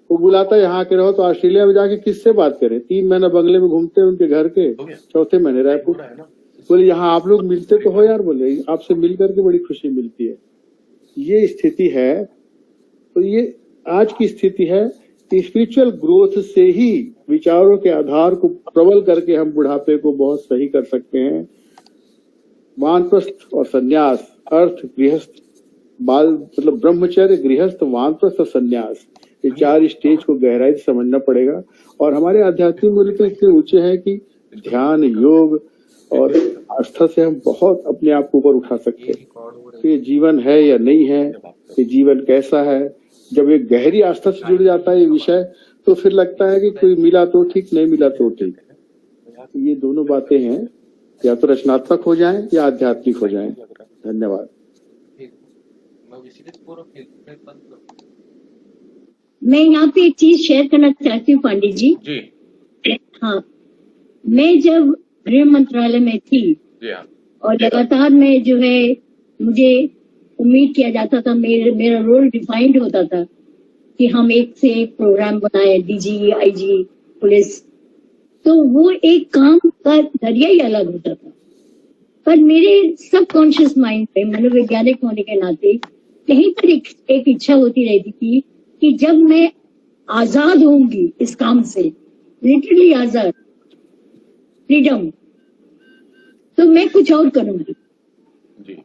वो बुलाता है यहाँ के रहो, तो ऑस्ट्रेलिया में जाके किससे बात करें? 3 महीना बंगले में घूमते हैं उनके घर के, चौथे महीने रायपुर। बोले यहाँ आप लोग मिलते तो हो यार, बोले आपसे मिल करके बड़ी खुशी मिलती है। ये स्थिति है। तो ये आज की स्थिति है कि स्पिरिचुअल ग्रोथ से ही विचारों के आधार को प्रबल करके हम बुढ़ापे को बहुत सही कर सकते हैं। वानप्रस्थ और संन्यास, अर्थ गृहस्थ, बाल मतलब ब्रह्मचर्य, गृहस्थ, वानप्रस्थ और संन्यास, ये 4 स्टेज को गहराई से समझना पड़ेगा। और हमारे आध्यात्मिक मूल्य तो इतने ऊंचे हैं कि ध्यान, योग और आस्था से हम बहुत अपने आप को ऊपर उठा सकते हैं। ये जीवन है या नहीं है, ये जीवन कैसा है। जब एक गहरी आस्था से जुड़ जाता है ये विषय, तो फिर लगता है कि कोई मिला तो ठीक, नहीं मिला तो ठीक। ये दोनों बातें हैं, या तो रचनात्मक हो जाएं या आध्यात्मिक हो जाएं। धन्यवाद। मैं यहाँ पे एक चीज शेयर करना चाहती हूँ पांडित जी। हाँ, मैं जब गृह मंत्रालय में थी और लगातार में जो है मुझे उम्मीद किया जाता था, मेरा रोल डिफाइंड होता था कि हम एक से एक प्रोग्राम बनाए, डीजी, आईजी, पुलिस, तो वो एक काम का जरिया ही अलग होता था। पर मेरे सबकॉन्शियस माइंड पे, मनोवैज्ञानिक होने के नाते, कहीं पर एक इच्छा होती रहती थी कि जब मैं आजाद होंगी इस काम से, लिटरली आजाद, फ्रीडम, तो मैं कुछ और करूंगी।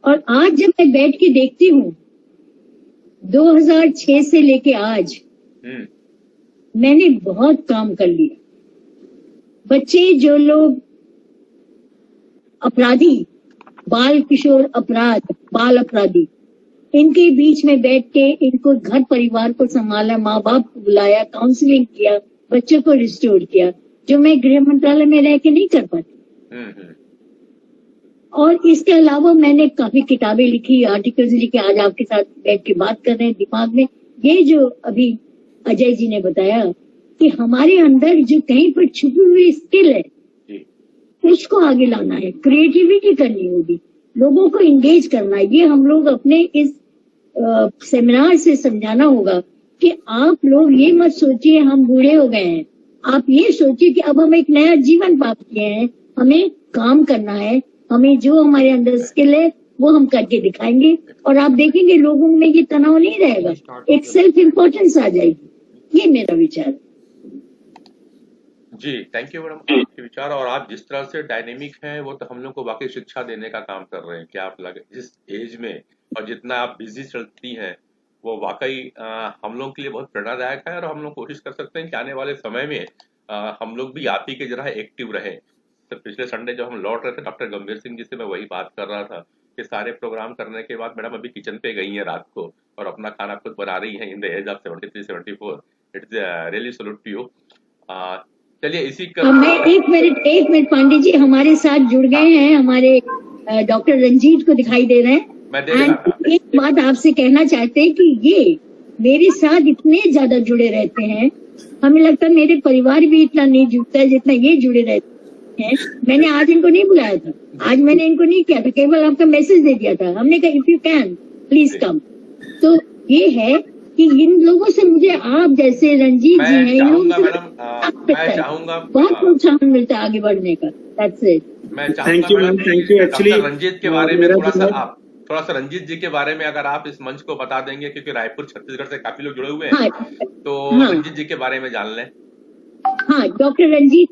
और आज जब मैं बैठ के देखती हूँ 2006 से लेके आज मैंने बहुत काम कर लिया। बच्चे जो लोग अपराधी, बाल किशोर अपराध, बाल अपराधी, इनके बीच में बैठ के इनको घर परिवार को संभाला, माँ बाप को बुलाया, काउंसलिंग किया, बच्चों को रिस्टोर किया, जो मैं गृह मंत्रालय में रह के नहीं कर पाती। और इसके अलावा मैंने काफी किताबें लिखी, आर्टिकल्स लिखे, आज आपके साथ बैठ के बात कर रहे हैं। दिमाग में ये जो अभी अजय जी ने बताया कि हमारे अंदर जो कहीं पर छुपी हुई स्किल है उसको आगे लाना है, क्रिएटिविटी करनी होगी, लोगों को इंगेज करना है। ये हम लोग अपने इस सेमिनार से समझाना होगा कि आप लोग ये मत सोचिए हम बूढ़े हो गए हैं, आप ये सोचिए कि अब हम एक नया जीवन प्राप्त किए हैं, हमें काम करना है, हमें जो हमारे अंदर स्किल है वो हम करके दिखाएंगे और आप देखेंगे लोगों में ये तनाव नहीं रहेगा, एक सेल्फ इम्पोर्टेंस आ जाएगी। ये मेरा विचार है। जी, थैंक यू मैडम आपके विचार। और आप जिस तरह से डायनेमिक हैं वो तो हम लोग को वाकई शिक्षा देने का काम कर रहे हैं कि आप लगे जिस एज में और जितना आप बिजी चलती हैं वो वाकई हम लोग के लिए बहुत प्रेरणादायक है। और हम लोग कोशिश कर सकते हैं कि आने वाले समय में हम लोग भी आप ही के जरा एक्टिव रहें। तो पिछले संडे जब हम लौट रहे थे डॉक्टर गंभीर सिंह जी से मैं वही बात कर रहा था कि सारे प्रोग्राम करने के बाद मैडम अभी किचन पे गई हैं रात को और अपना खाना खुद बना रही हैं in the age of 73-74। It's really salute to you. चलिए इसी का मैं एक मिनट पांडे जी हमारे साथ जुड़ गए हैं, हमारे डॉक्टर रंजीत को दिखाई दे रहे हैं। एक बात आपसे कहना चाहते हैं कि ये मेरे साथ इतने ज्यादा जुड़े रहते हैं, हमें लगता है मेरे परिवार भी इतना नहीं जुड़ता है जितना ये जुड़े रहते हैं। मैंने आज इनको नहीं बुलाया था, आज मैंने इनको नहीं किया था, केवल आपका मैसेज दे दिया था, हमने कहा if you can please come. तो ये है कि इन लोगों से मुझे आप जैसे रंजीत जी हैं, इन लोगों से बहुत प्रोत्साहन मिलता है आगे बढ़ने का। That's it. Thank you ma'am, thank you. Actually Ranjit के बारे में थोड़ा सा रंजीत जी के बारे में अगर आप इस मंच को बता देंगे, क्योंकि रायपुर छत्तीसगढ़ से काफी लोग जुड़े हुए हैं। तो रंजीत जी के बारे में जान लें। हाँ, डॉक्टर रंजीत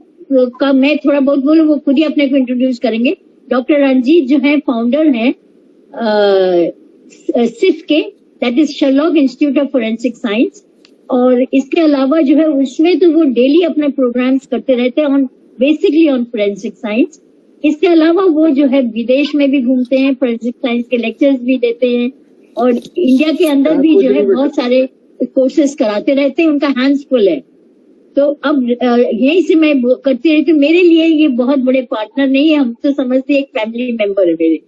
का मैं थोड़ा बहुत बोलूँ, वो खुद ही अपने को इंट्रोड्यूस करेंगे। डॉक्टर रंजीत जो है फाउंडर हैं सिफ के, that is Sherlock institute of forensic science. और इसके अलावा जो है उसमें तो वो डेली अपने प्रोग्राम्स करते रहते हैं on basically on forensic science. इसके अलावा वो जो है विदेश में भी घूमते हैं, फोरेंसिक साइंस के लेक्चर्स भी देते हैं और इंडिया के अंदर भी जो है बहुत सारे कोर्सेज कराते रहते हैं, उनका हैंड्स फुल है। तो अब यही से मैं करती रहती हूँ। मेरे लिए ये बहुत बड़े पार्टनर नहीं है, हम तो समझते एक फैमिली मेंबर है मेरे।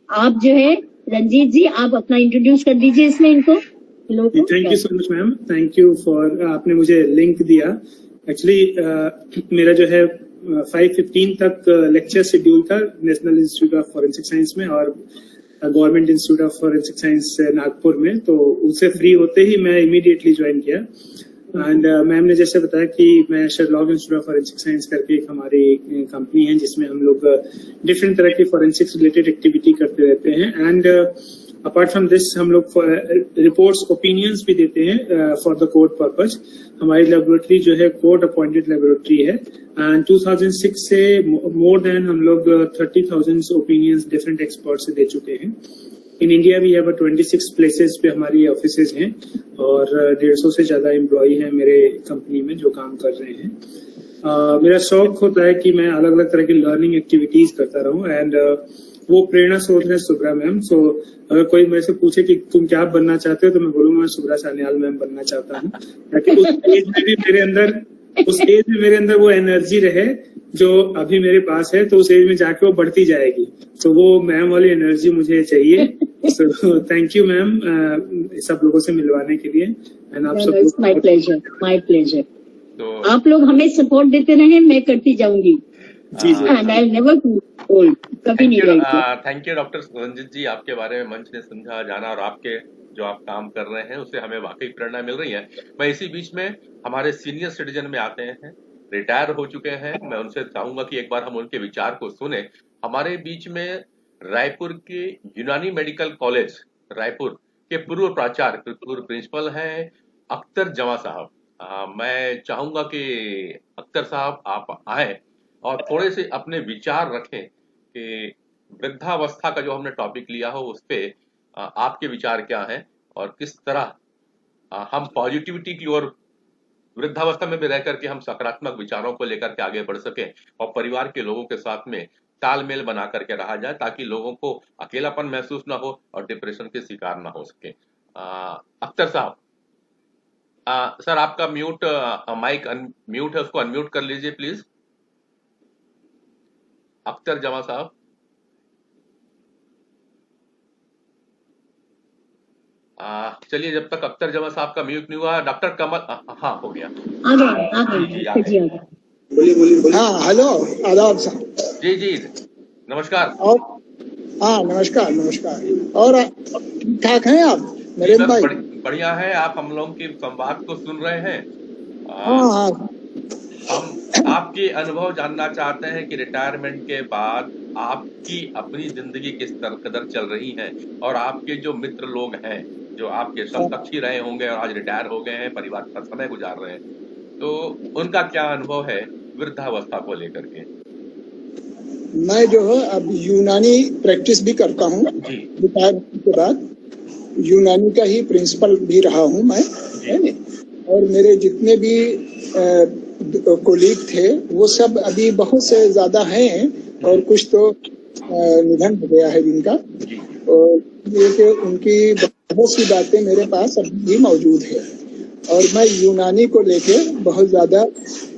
आप जो है रंजीत जी, आप अपना इंट्रोड्यूस कर दीजिए इसमें इनको। Thank you so much ma'am, thank you for आपने मुझे लिंक दिया। एक्चुअली मेरा जो है 5:15 तक लेक्चर शेड्यूल था national institute of forensic science में और government institute of forensic science Nagpur में। तो उससे फ्री होते ही मैं इमीडिएटली ज्वाइन किया एंड मैम ने जैसे बताया कि मैं Sherlock institute of forensic science करके एक हमारी कंपनी है जिसमें हम लोग डिफरेंट तरह की फॉरेंसिक्स रिलेटेड एक्टिविटी करते रहते हैं। एंड अपार्ट फ्रॉम दिस हम लोग रिपोर्ट्स ओपिनियंस भी देते हैं फॉर द कोर्ट पर्पज। हमारी लेबोरेटरी जो है कोर्ट अपॉइंटेड लेबोरेटरी है एंड 2006 से मोर देन हम लोग 30,000 ओपिनियंस डिफरेंट एक्सपर्ट से दे चुके हैं। इन इंडिया भी अब 26 प्लेसेस पे हमारी ऑफिसेज हैं और 150 से ज्यादा एम्प्लॉय हैं मेरे कंपनी में जो काम कर रहे हैं। मेरा शौक होता है कि मैं अलग अलग तरह की लर्निंग एक्टिविटीज करता रहूं एंड वो प्रेरणा स्रोत है सुब्रा मैम। सो अगर कोई मेरे से पूछे कि तुम क्या बनना चाहते हो तो मैं बोलूंगा मैं सुब्रा सान्याल मैम बनना चाहता हूँ, ताकि उस एज में भी मेरे अंदर वो एनर्जी रहे जो अभी मेरे पास है, तो उस एज में जाके वो बढ़ती जाएगी। तो वो मैम वाली एनर्जी मुझे चाहिए। सो थैंक यू मैम सब लोगों से मिलवाने के लिए। एंड आप सब माय प्लेजर। तो आप लोग हमें सपोर्ट देते रहे, मैं करती जाऊंगी। जी जी एंड आई नेवर ओल्ड, कभी नहीं रहेगी। थैंक यू डॉक्टर रंजित जी, आपके बारे में मंच ने समझा जाना और आपके जो आप काम कर रहे हैं उससे हमें वाकई प्रेरणा मिल रही है। मैं इसी बीच में हमारे सीनियर सिटीजन में आते हैं, रिटायर हो चुके हैं, मैं उनसे चाहूंगा कि एक बार हम उनके विचार को सुने। हमारे बीच में रायपुर के यूनानी मेडिकल कॉलेज रायपुर के पूर्व प्राचार्य, पूर्व प्रिंसिपल हैं अख्तर जमा साहब। मैं चाहूंगा कि अख्तर साहब आप आए और थोड़े से अपने विचार रखें कि वृद्धावस्था का जो हमने टॉपिक लिया हो उस पे आपके विचार क्या हैं और किस तरह हम पॉजिटिविटी की ओर वृद्धावस्था में भी रह करके हम सकारात्मक विचारों को लेकर के आगे बढ़ सके और परिवार के लोगों के साथ में तालमेल बना करके रहा जाए, ताकि लोगों को अकेलापन महसूस ना हो और डिप्रेशन के शिकार ना हो सके। अख्तर साहब, सर आपका म्यूट माइक म्यूट है, उसको अनम्यूट कर लीजिए प्लीज। अख्तर जमा साहब, चलिए जब तक अख्तर जमा साहब का म्यूट नहीं हुआ, डॉक्टर कमल, हाँ हो गया। जी हाँ हेलो, आदाब साहब। जी जी नमस्कार। और हाँ नमस्कार नमस्कार। और ठीक ठाक हैं आप नरेंद्र भाई? बढ़िया है। आप हम लोगों की संवाद को सुन रहे हैं। हाँ हाँ। हम आपके अनुभव जानना चाहते हैं कि रिटायरमेंट के बाद आपकी अपनी जिंदगी किस कदर चल रही है और आपके जो मित्र लोग हैं जो आपके समकक्षी रहे होंगे और आज रिटायर हो गए हैं, परिवार का समय गुजार रहे हैं, तो उनका क्या अनुभव है वृद्धावस्था को लेकर के? मैं जो है अब यूनानी प्रैक्टिस भी करता हूँ रिटायरमेंट के बाद। यूनानी का ही प्रिंसिपल भी रहा हूँ मैं, है न? और मेरे जितने भी कोलीग थे वो सब अभी बहुत से ज्यादा हैं और कुछ तो निधन हो गया है जिनका, और ये उनकी बहुत सी बातें मेरे पास अभी भी मौजूद है और मैं यूनानी को लेके बहुत ज्यादा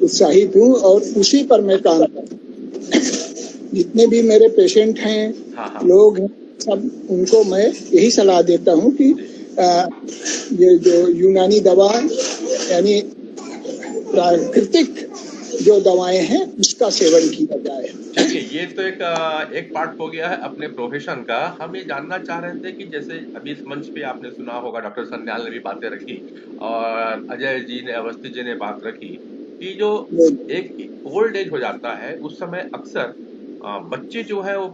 उत्साहित हूँ और उसी पर मैं काम करता हूँ। जितने भी मेरे पेशेंट हैं लोग हैं सब उनको मैं यही सलाह देता हूँ कि ये जो यूनानी दवा यानी प्राकृतिक जो दवाएं हैं उसका सेवन किया जाए। चलिए ये तो एक पार्ट हो गया है अपने प्रोफेशन का। हम ये जानना चाह रहे थे कि जैसे अभी इस मंच पे आपने सुना होगा डॉक्टर सन्याल ने भी बातें रखी और अजय जी ने, अवस्थी जी ने बात रखी कि जो एक ओल्ड एज हो जाता है उस समय अक्सर बच्चे जो है वो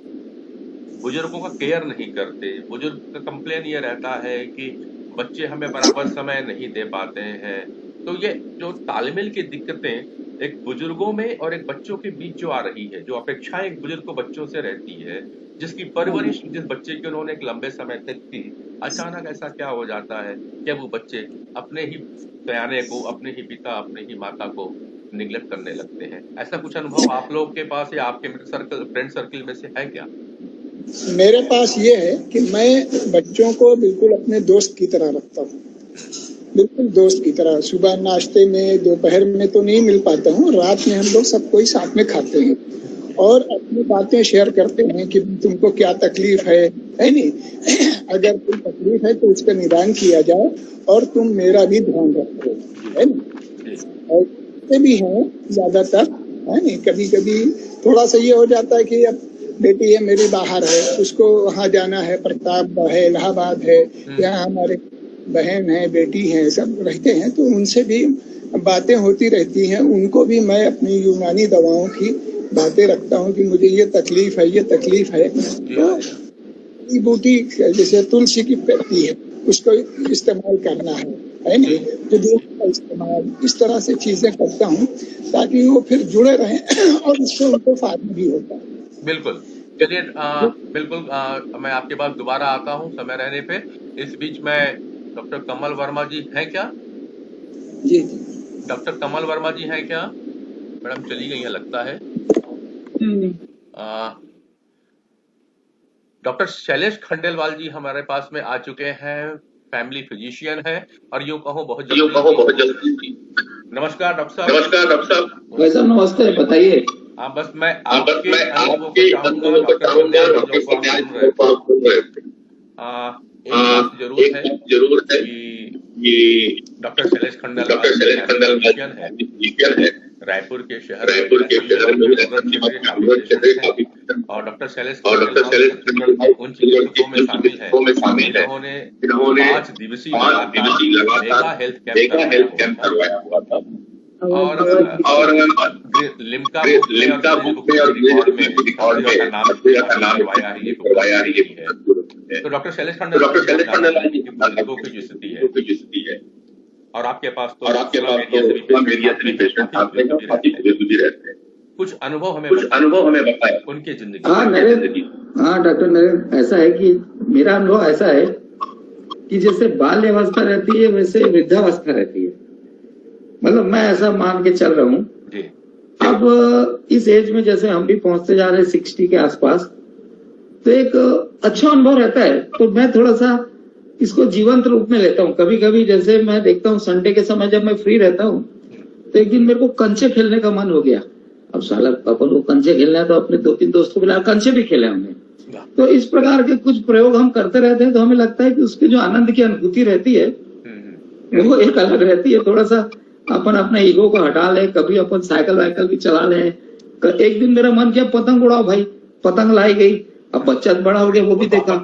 बुजुर्गों का केयर नहीं करते। बुजुर्ग का कंप्लेन ये रहता है कि बच्चे हमें बराबर समय नहीं दे पाते हैं। तो ये जो तालमेल की दिक्कतें एक बुजुर्गों में और एक बच्चों के बीच जो आ रही है, जो अपेक्षाएं एक बुजुर्ग को बच्चों से रहती है, जिसकी परवरिश जिस बच्चे की उन्होंने एक लंबे समय तक की, अचानक ऐसा क्या हो जाता है कि वो बच्चे अपने ही सयाने को, अपने ही पिता, अपने ही माता को निगलेक्ट करने लगते हैं। ऐसा कुछ अनुभव आप लोग के पास या आपके फ्रेंड सर्किल में से है क्या? मेरे पास ये है कि मैं बच्चों को बिल्कुल अपने दोस्त की तरह रखता हूँ, बिल्कुल दोस्त की तरह। सुबह नाश्ते में, दोपहर में तो नहीं मिल पाता हूँ, रात में हम लोग सब कोई साथ में खाते हैं और अपनी बातें शेयर करते हैं कि तुमको क्या तकलीफ है नहीं? अगर कोई तकलीफ है तो उसका निदान किया जाए और तुम मेरा भी ध्यान रखो, है ना? और भी हैं ज्यादातर, है नहीं? कभी कभी थोड़ा सा ये हो जाता है कि अब बेटी है मेरी बाहर है, उसको वहाँ जाना है, प्रताप है, इलाहाबाद है, यहाँ हमारे बहन है, बेटी है, सब रहते हैं, तो उनसे भी बातें होती रहती हैं, उनको भी मैं अपनी यूनानी दवाओं की बातें रखता हूँ कि मुझे ये तकलीफ है, ये तकलीफ है, तो बूटी जैसे तुलसी की पत्ती है उसको इस्तेमाल करना है नहीं, पुदीने का इस्तेमाल, इस तरह से चीजें करता हूँ ताकि वो फिर जुड़े रहें और इससे उनको फायदा भी होता है। बिल्कुल। चलिए बिल्कुल मैं आपके पास दोबारा आता हूँ समय रहने पे। इस बीच में डॉक्टर कमल वर्मा जी हैं क्या? जी डॉक्टर कमल वर्मा जी हैं क्या? मैडम चली गई है लगता है। डॉक्टर शैलेश खंडेलवाल जी हमारे पास में आ चुके हैं, फैमिली फिजिशियन है और यूँ कहो बहुत जल्दी। नमस्कार डॉक्टर साहब। नमस्कार डॉक्टर साहब। भाई साहब नमस्ते, बताइए। हाँ बस मैं आपके अनुभव को चाहूंगा डॉक्टर कल्याण जी को आप सुन रहे थे। एक बात जरूर है कि डॉक्टर शैलेश खंडेलवाल है रायपुर के शहर में और डॉक्टर शैलेश उन चिकित्सकों में शामिल है जिन्होंने 5 दिवसीय मेगा हेल्थ कैंप करवाया हुआ था और लिम्का बुक में और रिकॉर्ड में करवाया है। तो डॉक्टर शैलेश खंडेलवाल जी की स्थिति है और आपके पास तो मीडिया से पेशेंट आते हैं, काफी बुजुर्ग भी रहते हैं। कुछ अनुभव हमें बताएं उनकी जिंदगी। हाँ डॉक्टर नरेंद्र, ऐसा है कि मेरा अनुभव ऐसा है कि जैसे बाल्य अवस्था रहती है वैसे वृद्धावस्था रहती है, मतलब मैं ऐसा मान के चल रहा हूँ। अब इस एज में जैसे हम भी पहुंचते जा रहे हैं 60 के आसपास, तो एक अच्छा अनुभव रहता है। तो मैं थोड़ा सा इसको जीवंत रूप में लेता हूँ। कभी कभी जैसे मैं देखता हूँ संडे के समय जब मैं फ्री रहता हूँ तो एक दिन मेरे को कंचे खेलने का मन हो गया। अब साला अपन को कंचे खेलना है तो अपने 2-3 दोस्तों को बुलाया, कंचे भी खेले हमने। तो इस प्रकार के कुछ प्रयोग हम करते रहते हैं तो हमें लगता है कि उसके जो आनंद की अनुभूति रहती है वो एक अलग रहती है। थोड़ा सा अपन अपने ईगो को हटा ले, कभी अपन साइकिल वाइकल भी चला ले। एक दिन मेरा मन किया पतंग उड़ाओ भाई, पतंग लाई गई। अब बच्चा बड़ा हो गया, वो भी देखा,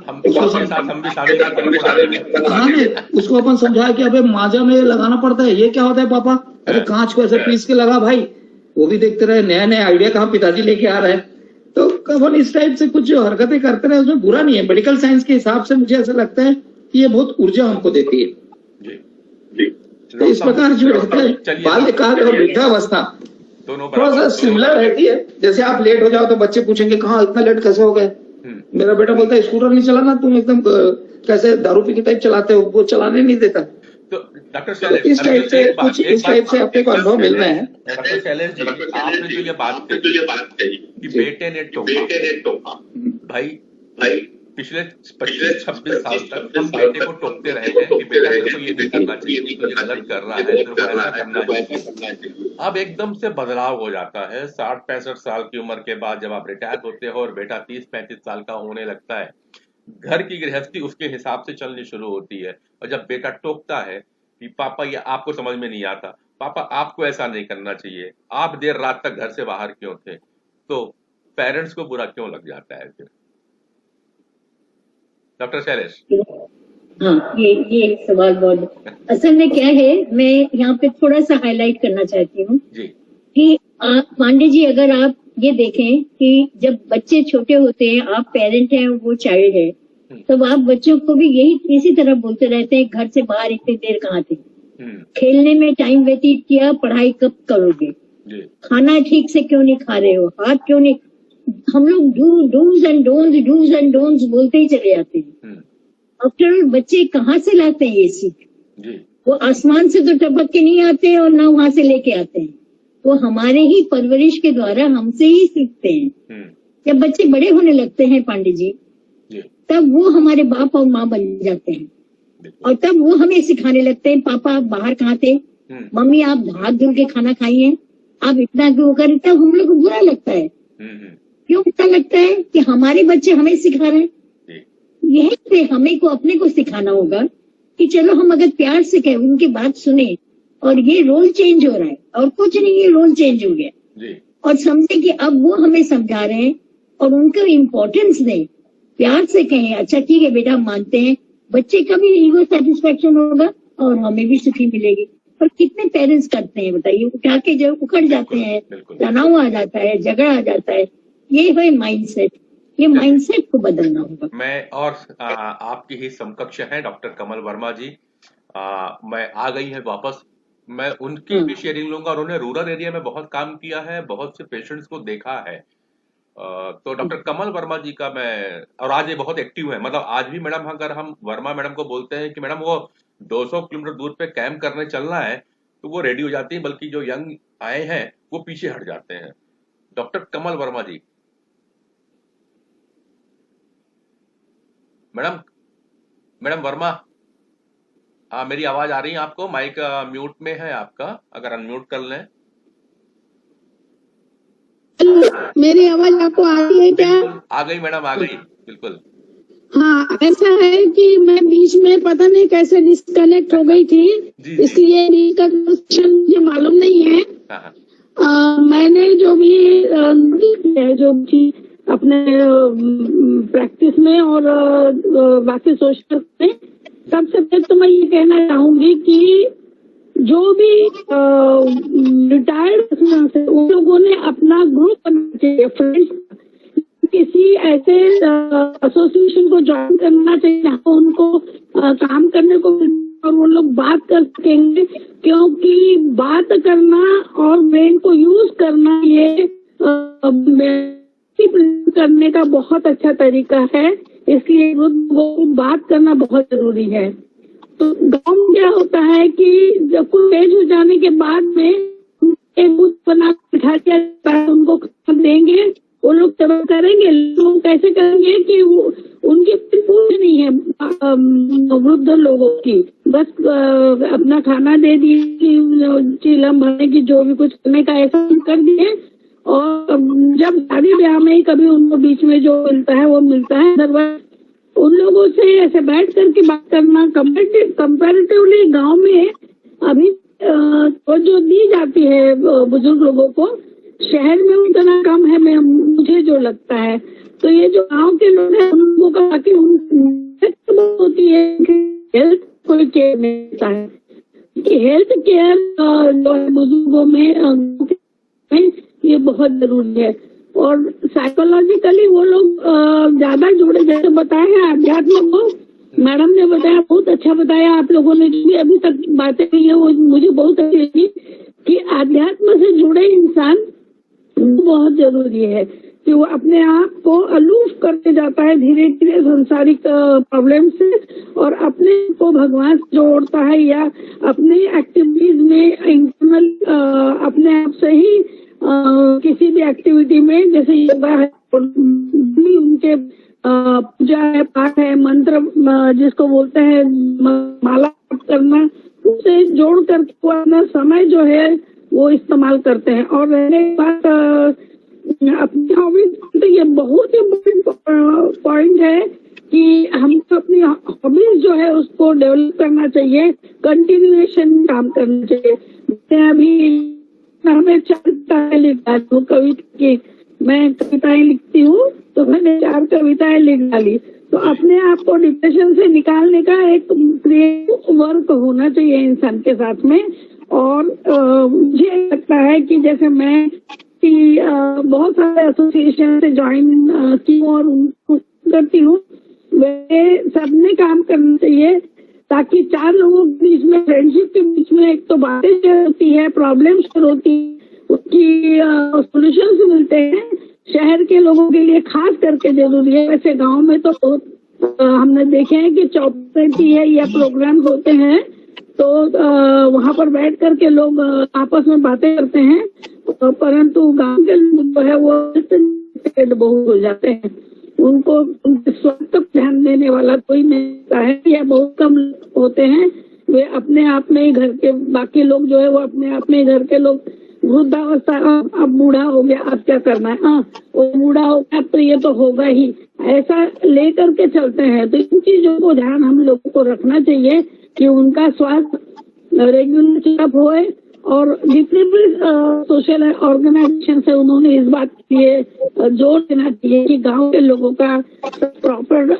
उसको अपन समझाया कि अबे माजा में लगाना पड़ता है, ये क्या होता है पापा? अरे कांच को ऐसे पीस के लगा भाई। वो भी देखते रहे, नया नया आइडिया कहाँ पिताजी लेके आ रहे हैं। तो अपन इस टाइप से कुछ हरकतें करते रहे, उसमें बुरा नहीं है। मेडिकल साइंस के हिसाब से मुझे ऐसा लगता है कि ये बहुत ऊर्जा हमको देती है। तो इस प्रकार जो रहता है बाल्यकाल और वृद्धावस्था थोड़ा सा सिमिलर रहती है। जैसे आप लेट हो जाओ तो बच्चे पूछेंगे कहाँ इतना लेट कैसे हो गए। मेरा बेटा बोलता है स्कूटर नहीं चलाना, तुम एकदम कैसे दारू पी के टाइप चलाते हो, वो चलाने नहीं देता। तो डॉक्टर शैलेश, इस टाइप से अपने को अनुभव मिल रहे हैं। डॉक्टर शैलेश जी, आपने जो ये बात कही कि बेटे ने टोका, भाई पिछले 25-26 साल तक हम बेटे को टोकते रहे हैं कि बेटा देखो ये नहीं करना चाहिए, तो ये गलत कर रहा है, तो ऐसा करना चाहिए। अब एकदम से बदलाव हो जाता है 60-65 साल की उम्र के बाद, जब आप रिटायर होते हो और बेटा 30-35 साल का होने लगता है, घर की गृहस्थी उसके हिसाब से चलनी शुरू होती है। और जब बेटा टोकता है कि पापा ये आपको समझ में नहीं आता, पापा आपको ऐसा नहीं करना चाहिए, आप देर रात तक घर से बाहर क्यों थे, तो पेरेंट्स को बुरा क्यों लग जाता है फिर? डॉक्टर शैलेश। हाँ, ये सवाल बहुत असल में क्या है, मैं यहाँ पे थोड़ा सा हाईलाइट करना चाहती हूँ कि पांडे जी, अगर आप ये देखें कि जब बच्चे छोटे होते हैं, आप पेरेंट हैं, वो चाइल्ड है, तब आप बच्चों को भी यही इसी तरह बोलते रहते हैं, घर से बाहर इतनी देर कहाँ थे, खेलने में टाइम व्यतीत किया, पढ़ाई कब करोगे, खाना ठीक से क्यों नहीं खा रहे हो, हाथ क्यों नहीं। हम लोग डूज एंड डोंट्स बोलते ही चले जाते हैं। आफ्टर ऑल बच्चे कहाँ से लाते हैं ये सीख? वो आसमान से तो टपक के नहीं आते और ना वहां से लेके आते हैं, वो हमारे ही परवरिश के द्वारा हमसे ही सीखते हैं। जब बच्चे बड़े होने लगते हैं पांडे जी, तब वो हमारे बाप और माँ बन जाते हैं और तब वो हमें सिखाने लगते हैं, पापा आप बाहर कहाँ थे, मम्मी आप हाथ धुल के खाना खाइए, आप इतना क्यों करें। तब हम लोग को बुरा लगता है। क्यों बुरा लगता है? कि हमारे बच्चे हमें सिखा रहे हैं। यही से हमें को अपने को सिखाना होगा कि चलो हम अगर प्यार से कहें, उनकी बात सुने, और ये रोल चेंज हो रहा है और कुछ नहीं, ये रोल चेंज हो गया, और समझे कि अब वो हमें समझा रहे हैं और उनको इम्पोर्टेंस दें, प्यार से कहें अच्छा ठीक है बेटा मानते हैं, बच्चे का भी ईगो सेटिस्फेक्शन होगा और हमें भी सुखी मिलेगी। पर कितने पेरेंट्स करते हैं बताइए, उठा के जब उखड़ जाते हैं, तनाव आ जाता है, झगड़ा आ जाता है। ये है माइंडसेट, ये माइंडसेट को बदलना होगा। मैं और आपकी ही समकक्ष हैं डॉक्टर कमल वर्मा जी, मैं आ गई है वापस। मैं उनकी भी शेयरिंग लूंगा। उन्होंने रूरल एरिया में बहुत काम किया है, बहुत से पेशेंट्स को देखा है। तो डॉक्टर कमल वर्मा जी का मैं, और आज ये बहुत एक्टिव है, मतलब आज भी मैडम अगर हम वर्मा मैडम को बोलते हैं कि मैडम वो 200 किलोमीटर दूर पे कैंप करने चलना है तो वो रेडी हो जाती है, बल्कि जो यंग आए हैं वो पीछे हट जाते हैं। डॉक्टर कमल वर्मा जी, मैडम वर्मा, मेरी आवाज आ रही है आपको? माइक म्यूट में है आपका, अगर अनम्यूट कर लें। मेरी आवाज आपको आ रही है क्या? आ गई मैडम, आ गई, बिल्कुल। हाँ, ऐसा है कि मैं बीच में पता नहीं कैसे डिस्कनेक्ट हो गई थी, इसलिए का मुझे मालूम नहीं है। मैंने जो भी अपने प्रैक्टिस में और बाकी सोशल में, सबसे पहले तो मैं ये कहना चाहूंगी कि जो भी रिटायर्ड हैं उन लोगों ने अपना ग्रुप बनाना चाहिए, फ्रेंड्स, किसी ऐसे एसोसिएशन को ज्वाइन करना चाहिए जहाँ उनको काम करने को और वो लोग बात कर सकेंगे, क्योंकि बात करना और ब्रेन को यूज करना ये करने का बहुत अच्छा तरीका है, इसलिए वो बात करना बहुत जरूरी है। तो गांव में क्या होता है कि जब कुछ एज हो जाने के बाद में एक बूथ बना बिठा दिया जाता है, उनको खाना देंगे, वो लोग सेवा करेंगे। लोग कैसे करेंगे कि वो उनकी पूछ नहीं है वृद्ध लोगों की, बस अपना खाना दे दिए, चिलम भरने की जो भी कुछ करने का ऐसा कर दिए, और जब शादी ब्याह में ही कभी उनको बीच में जो मिलता है वो मिलता है। अदरवाइज उन लोगों से ऐसे बैठ करके बात करना, कंपैरेटिवली गांव में अभी तो जो दी जाती है बुजुर्ग लोगों को, शहर में उतना कम है मुझे जो लगता है। तो ये जो गांव के लोग हैं उन लोगों का बाकी होती है, हेल्थ कोई केयर नहीं होता है, हेल्थ केयर जो है बुजुर्गों में ये बहुत जरूरी है। और साइकोलॉजिकली वो लोग ज्यादा जुड़े, जैसे बताया है अध्यात्म को, मैडम ने बताया, बहुत अच्छा बताया आप लोगों ने, जो भी अभी तक बातें की है वो मुझे बहुत अच्छी लगी कि अध्यात्म से जुड़े इंसान बहुत जरूरी है कि वो अपने आप को अलूफ करते जाता है धीरे धीरे सांसारिक प्रॉब्लम से, और अपने को भगवान से जोड़ता है, या अपने एक्टिविटीज में इंटरनल अपने आप से ही किसी भी एक्टिविटी में, जैसे योगा है, उनके पूजा है, पाठ है, मंत्र जिसको बोलते हैं माला करना, उससे जोड़ करके वो अपना समय जो है वो इस्तेमाल करते हैं। और रहने के बाद अपनी हॉबीज, तो ये बहुत ही इम्पोर्टेंट पॉइंट है कि हमको अपनी हॉबीज जो है उसको डेवलप करना चाहिए, कंटिन्यूएशन काम करना चाहिए। अभी मैं 4 कविताएं लिख डाली हूँ, कविता की मैं कविताएं लिखती हूँ, तो मैंने 4 कविताएं लिख डाली। तो अपने आप को डिप्रेशन से निकालने का एक क्रिएटिव वर्क होना चाहिए इंसान के साथ में। और मुझे लगता है कि जैसे मैं बहुत सारे एसोसिएशन से ज्वाइन की और उनको करती हूँ, वे सबने काम करना चाहिए ताकि 4 लोगों के बीच में, फ्रेंडशिप के बीच में एक तो बातें शेयर होती है, प्रॉब्लम शेयर होती है, उसकी सॉल्यूशंस मिलते हैं। शहर के लोगों के लिए खास करके जरूरी है, वैसे गांव में तो बहुत हमने देखे हैं कि चौपाटी है या प्रोग्राम्स होते हैं, तो वहाँ पर बैठ करके लोग आपस में बातें करते हैं, परंतु गांव के लोग जो है वो बहुत हो जाते हैं, उनको उनके स्वास्थ्य पर ध्यान देने वाला कोई नहीं है या बहुत कम होते हैं। वे अपने आप में ही घर के, बाकी लोग जो है वो अपने आप में ही घर के लोग, वृद्धावस्था, अब बूढ़ा हो गया अब क्या करना है, हाँ वो बूढ़ा हो गया तो ये तो होगा ही, ऐसा लेकर के चलते हैं। तो इन चीजों को ध्यान हम लोगों को रखना चाहिए कि उनका स्वास्थ्य रेगुलर चेकअप होए। और जितने भी सोशल ऑर्गेनाइजेशन है उन्होंने इस बात के लिए जोर देना चाहिए कि गांव के लोगों का प्रॉपर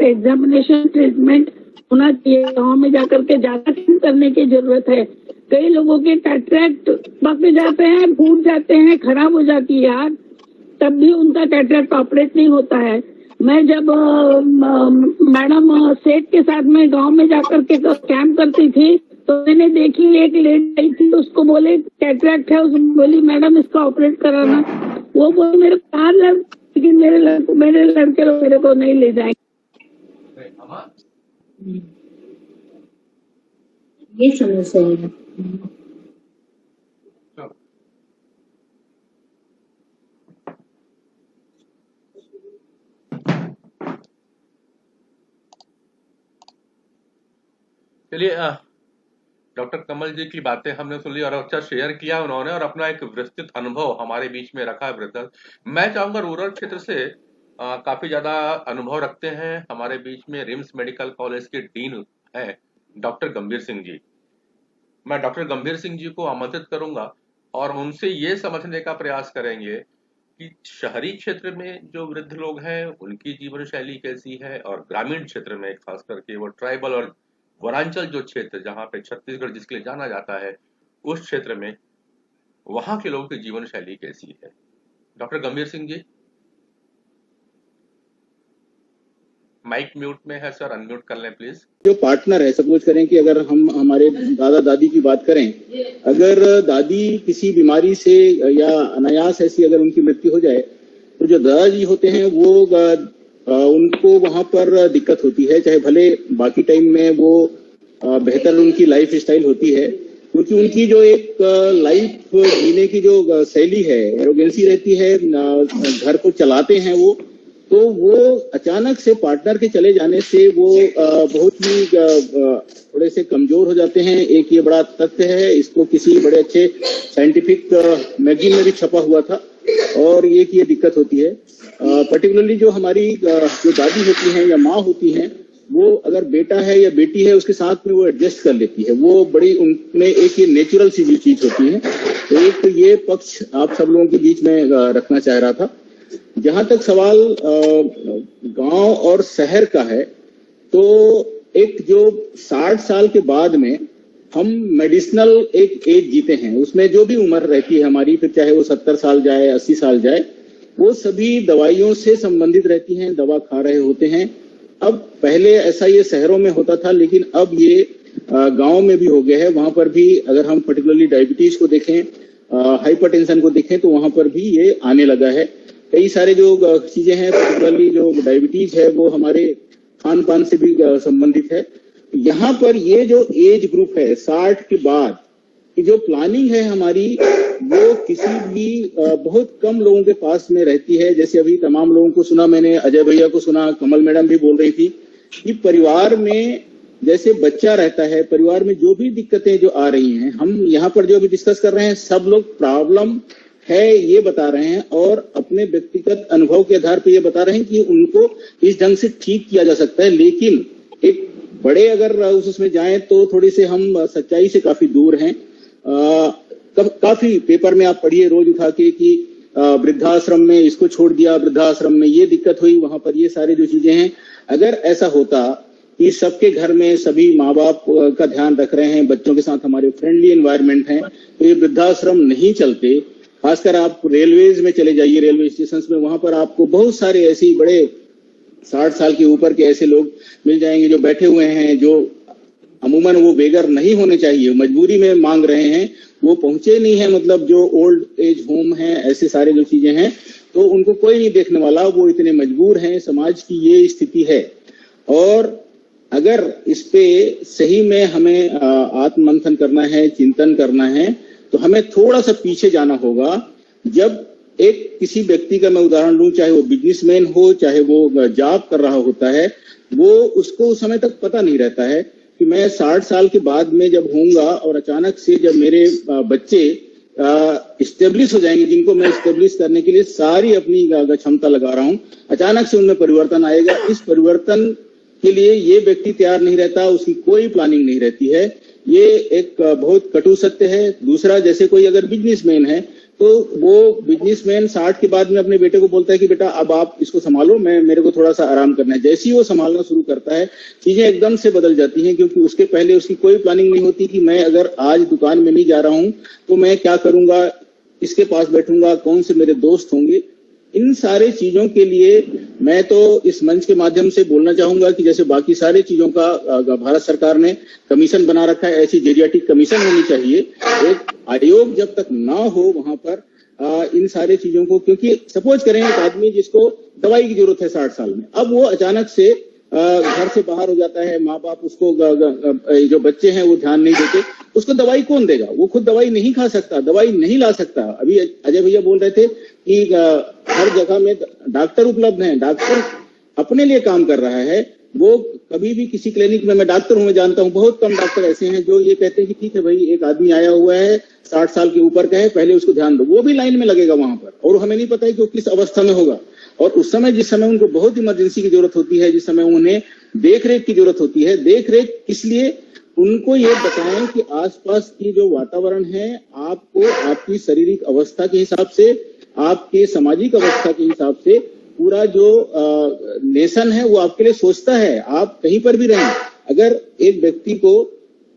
एग्जामिनेशन, ट्रीटमेंट होना चाहिए। गाँव में जाकर के ज्यादा करने की जरूरत है। कई लोगों के कैटरेक्ट पक जाते हैं, फूट जाते हैं, खराब हो जाती है आँख, तब भी उनका कैटरेक्ट ऑपरेट नहीं होता है। मैं जब मैडम सेठ के साथ में गांव में जाकर के कैंप करती थी तो मैंने देखी, एक लेडी आई थी, उसको बोले कैटरेक्ट है, उसने बोली मैडम इसका ऑपरेट कराना। वो बोली मेरे कार लेकिन मेरे लड़के लोग मेरे को नहीं ले जाएंगे। ये समस्या है। चलिए, डॉक्टर कमल जी की बातें हमने सुन ली और अच्छा शेयर किया उन्होंने और अपना एक विस्तृत अनुभव हमारे बीच में रखा है। ब्रदर, मैं चाहूंगा रूरल क्षेत्र से काफी ज्यादा अनुभव रखते हैं हमारे बीच में रिम्स मेडिकल कॉलेज के डीन हैं डॉक्टर गंभीर सिंह जी। मैं डॉक्टर गंभीर सिंह जी को आमंत्रित करूंगा और उनसे ये समझने का प्रयास करेंगे कि शहरी क्षेत्र में जो वृद्ध लोग हैं उनकी जीवन शैली कैसी है और ग्रामीण क्षेत्र में खास करके वो ट्राइबल और वनांचल जो क्षेत्र जहाँ पे छत्तीसगढ़ जिसके लिए जाना जाता है उस क्षेत्र में वहां के लोगों की जीवन शैली कैसी है। डॉक्टर गंभीर सिंह जी, माइक म्यूट में है सर, अनम्यूट कर लें प्लीज। जो पार्टनर है, सपोज करें कि अगर हम हमारे दादा दादी की बात करें, अगर दादी किसी बीमारी से या अनायास ऐसी अगर उनकी मृत्यु हो जाए तो जो दादाजी होते हैं वो उनको वहां पर दिक्कत होती है, चाहे भले बाकी टाइम में वो बेहतर उनकी लाइफ स्टाइल होती है, क्योंकि उनकी जो एक लाइफ जीने की जो शैली है, एरोगेंसी रहती है, घर को चलाते हैं वो, तो वो अचानक से पार्टनर के चले जाने से वो बहुत ही थोड़े से कमजोर हो जाते हैं। एक ये बड़ा तथ्य है, इसको किसी बड़े अच्छे साइंटिफिक मैगजीन में भी छपा हुआ था और ये दिक्कत होती है। पर्टिकुलरली जो हमारी जो दादी होती हैं या माँ होती हैं, वो अगर बेटा है या बेटी है उसके साथ में वो एडजस्ट कर लेती है, वो बड़ी उनमें एक ये नेचुरल सी चीज होती है। तो एक ये पक्ष आप सब लोगों के बीच में रखना चाह रहा था। जहां तक सवाल गांव और शहर का है, तो एक जो 60 साल के बाद में हम मेडिसिनल एक एज जीते हैं, उसमें जो भी उम्र रहती है हमारी, फिर चाहे वो 70 साल जाए 80 साल जाए, वो सभी दवाइयों से संबंधित रहती हैं, दवा खा रहे होते हैं। अब पहले ऐसा ये शहरों में होता था, लेकिन अब ये गांव में भी हो गया है। वहां पर भी अगर हम पर्टिकुलरली डायबिटीज को देखें, हाइपरटेंशन को देखें, तो वहां पर भी ये आने लगा है। कई सारे जो चीजें हैं, पर्टिकुलरली जो डायबिटीज है वो हमारे खान पान से भी संबंधित है। यहाँ पर ये जो एज ग्रुप है 60 के बाद की जो प्लानिंग है हमारी, वो किसी भी बहुत कम लोगों के पास में रहती है। जैसे अभी तमाम लोगों को सुना, मैंने अजय भैया को सुना, कमल मैडम भी बोल रही थी कि परिवार में जैसे बच्चा रहता है, परिवार में जो भी दिक्कतें जो आ रही हैं, हम यहाँ पर जो अभी डिस्कस कर रहे हैं, सब लोग प्रॉब्लम है ये बता रहे हैं और अपने व्यक्तिगत अनुभव के आधार पर ये बता रहे हैं कि उनको इस ढंग से ठीक किया जा सकता है। लेकिन एक बड़े अगर उसमें जाएं तो थोड़ी से हम सच्चाई से काफी दूर हैं। काफी पेपर में आप पढ़िए रोज उठा के कि वृद्धाश्रम में इसको छोड़ दिया, वृद्धाश्रम में ये दिक्कत हुई, वहां पर ये सारी जो चीजें हैं। अगर ऐसा होता कि सबके घर में सभी माँ बाप का ध्यान रख रहे हैं, बच्चों के साथ हमारे फ्रेंडली एनवायरनमेंट है, तो ये वृद्धाश्रम नहीं चलते। खासकर आप रेलवेज में चले जाइए, रेलवे स्टेशन में, वहां पर आपको बहुत सारे ऐसे बड़े 60 साल के ऊपर के ऐसे लोग मिल जाएंगे जो बैठे हुए हैं, जो अमूमन वो बेघर नहीं होने चाहिए, मजबूरी में मांग रहे हैं, वो पहुंचे नहीं है, मतलब जो ओल्ड एज होम है, ऐसे सारे जो चीजें हैं, तो उनको कोई नहीं देखने वाला, वो इतने मजबूर हैं। समाज की ये स्थिति है। और अगर इस पे सही में हमें आत्ममंथन करना है, चिंतन करना है, तो हमें थोड़ा सा पीछे जाना होगा। जब एक किसी व्यक्ति का मैं उदाहरण लूं, चाहे वो बिजनेसमैन हो, चाहे वो जॉब कर रहा होता है, वो उसको उस समय तक पता नहीं रहता है कि मैं 60 साल के बाद में जब होऊंगा और अचानक से जब मेरे बच्चे इस्टेब्लिश हो जाएंगे, जिनको मैं इस्टेब्लिश करने के लिए सारी अपनी क्षमता लगा रहा हूं, अचानक से उनमें परिवर्तन आएगा। इस परिवर्तन के लिए ये व्यक्ति तैयार नहीं रहता, उसकी कोई प्लानिंग नहीं रहती है। ये एक बहुत कटु सत्य है। दूसरा, जैसे कोई अगर बिजनेसमैन है तो वो बिजनेसमैन 60 के बाद में अपने बेटे को बोलता है कि बेटा अब आप इसको संभालो, मेरे को थोड़ा सा आराम करना है। जैसे ही वो संभालना शुरू करता है चीजें एकदम से बदल जाती हैं, क्योंकि उसके पहले उसकी कोई प्लानिंग नहीं होती कि मैं अगर आज दुकान में नहीं जा रहा हूं तो मैं क्या करूंगा, किसके पास बैठूंगा, कौन से मेरे दोस्त होंगे। इन सारे चीजों के लिए मैं तो इस मंच के माध्यम से बोलना चाहूंगा कि जैसे बाकी सारी चीजों का भारत सरकार ने कमीशन बना रखा है, ऐसी जेरियाटिक कमीशन होनी चाहिए। एक आयोग जब तक ना हो वहां पर इन सारे चीजों को, क्योंकि सपोज करें एक आदमी जिसको दवाई की जरूरत है 60 साल में, अब वो अचानक से घर से बाहर हो जाता है, माँ बाप उसको जो बच्चे हैं वो ध्यान नहीं देते, उसको दवाई कौन देगा? वो खुद दवाई नहीं खा सकता, दवाई नहीं ला सकता। अभी अजय भैया बोल रहे थे कि हर जगह में डॉक्टर उपलब्ध हैं, डॉक्टर अपने लिए काम कर रहा है। वो कभी भी किसी क्लिनिक में, मैं डॉक्टर हूं, मैं जानता हूं बहुत कम डॉक्टर ऐसे हैं जो ये कहते हैं कि ठीक है भाई, एक आदमी आया हुआ है 60 साल के ऊपर का है, पहले उसको ध्यान दो। वो भी लाइन में लगेगा वहां पर, और हमें नहीं पता है कि वो किस अवस्था में होगा। और उस समय जिस समय उनको बहुत इमरजेंसी की जरूरत होती है, जिस समय उन्हें देख रेख की जरूरत होती है, देख रेख इसलिए उनको ये बताएं कि आसपास की जो वातावरण है आपको आपकी शारीरिक अवस्था के हिसाब से, आपके सामाजिक अवस्था के हिसाब से पूरा जो नेशन है वो आपके लिए सोचता है। आप कहीं पर भी रहें, अगर एक व्यक्ति को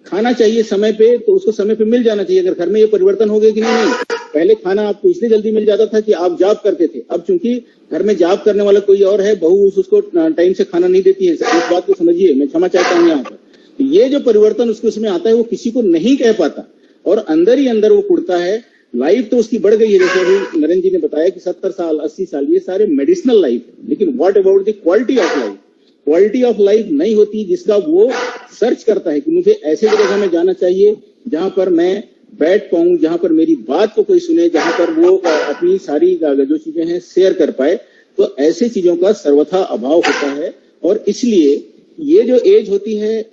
खाना चाहिए समय पे तो उसको समय पे मिल जाना चाहिए। अगर घर में ये परिवर्तन हो गया कि नहीं, पहले खाना आपको इसलिए जल्दी मिल जाता था कि आप जॉब करते थे, अब चूंकि घर में जॉब करने वाला कोई और है, बहू उसको टाइम से खाना नहीं देती है। इस बात को समझिए, मैं क्षमा चाहता हूँ यहाँ पर। ये जो परिवर्तन उसके उसमें आता है वो किसी को नहीं कह पाता, और अंदर ही अंदर वो कुड़ता है। लाइफ तो उसकी बढ़ गई है, जैसे अभी नरेंद्र जी ने बताया कि 70 साल 80 साल ये सारे मेडिसिनल लाइफ है, लेकिन what about the quality of life? Quality of life नहीं होती जिसका वो सर्च करता है कि मुझे ऐसे जगह में जाना चाहिए जहां पर मैं बैठ पाऊं, जहां पर मेरी बात को कोई सुने, जहां पर वो अपनी सारी जो चीजें हैं शेयर कर पाए। तो ऐसे चीजों का सर्वथा अभाव होता है, और इसलिए ये जो एज होती है,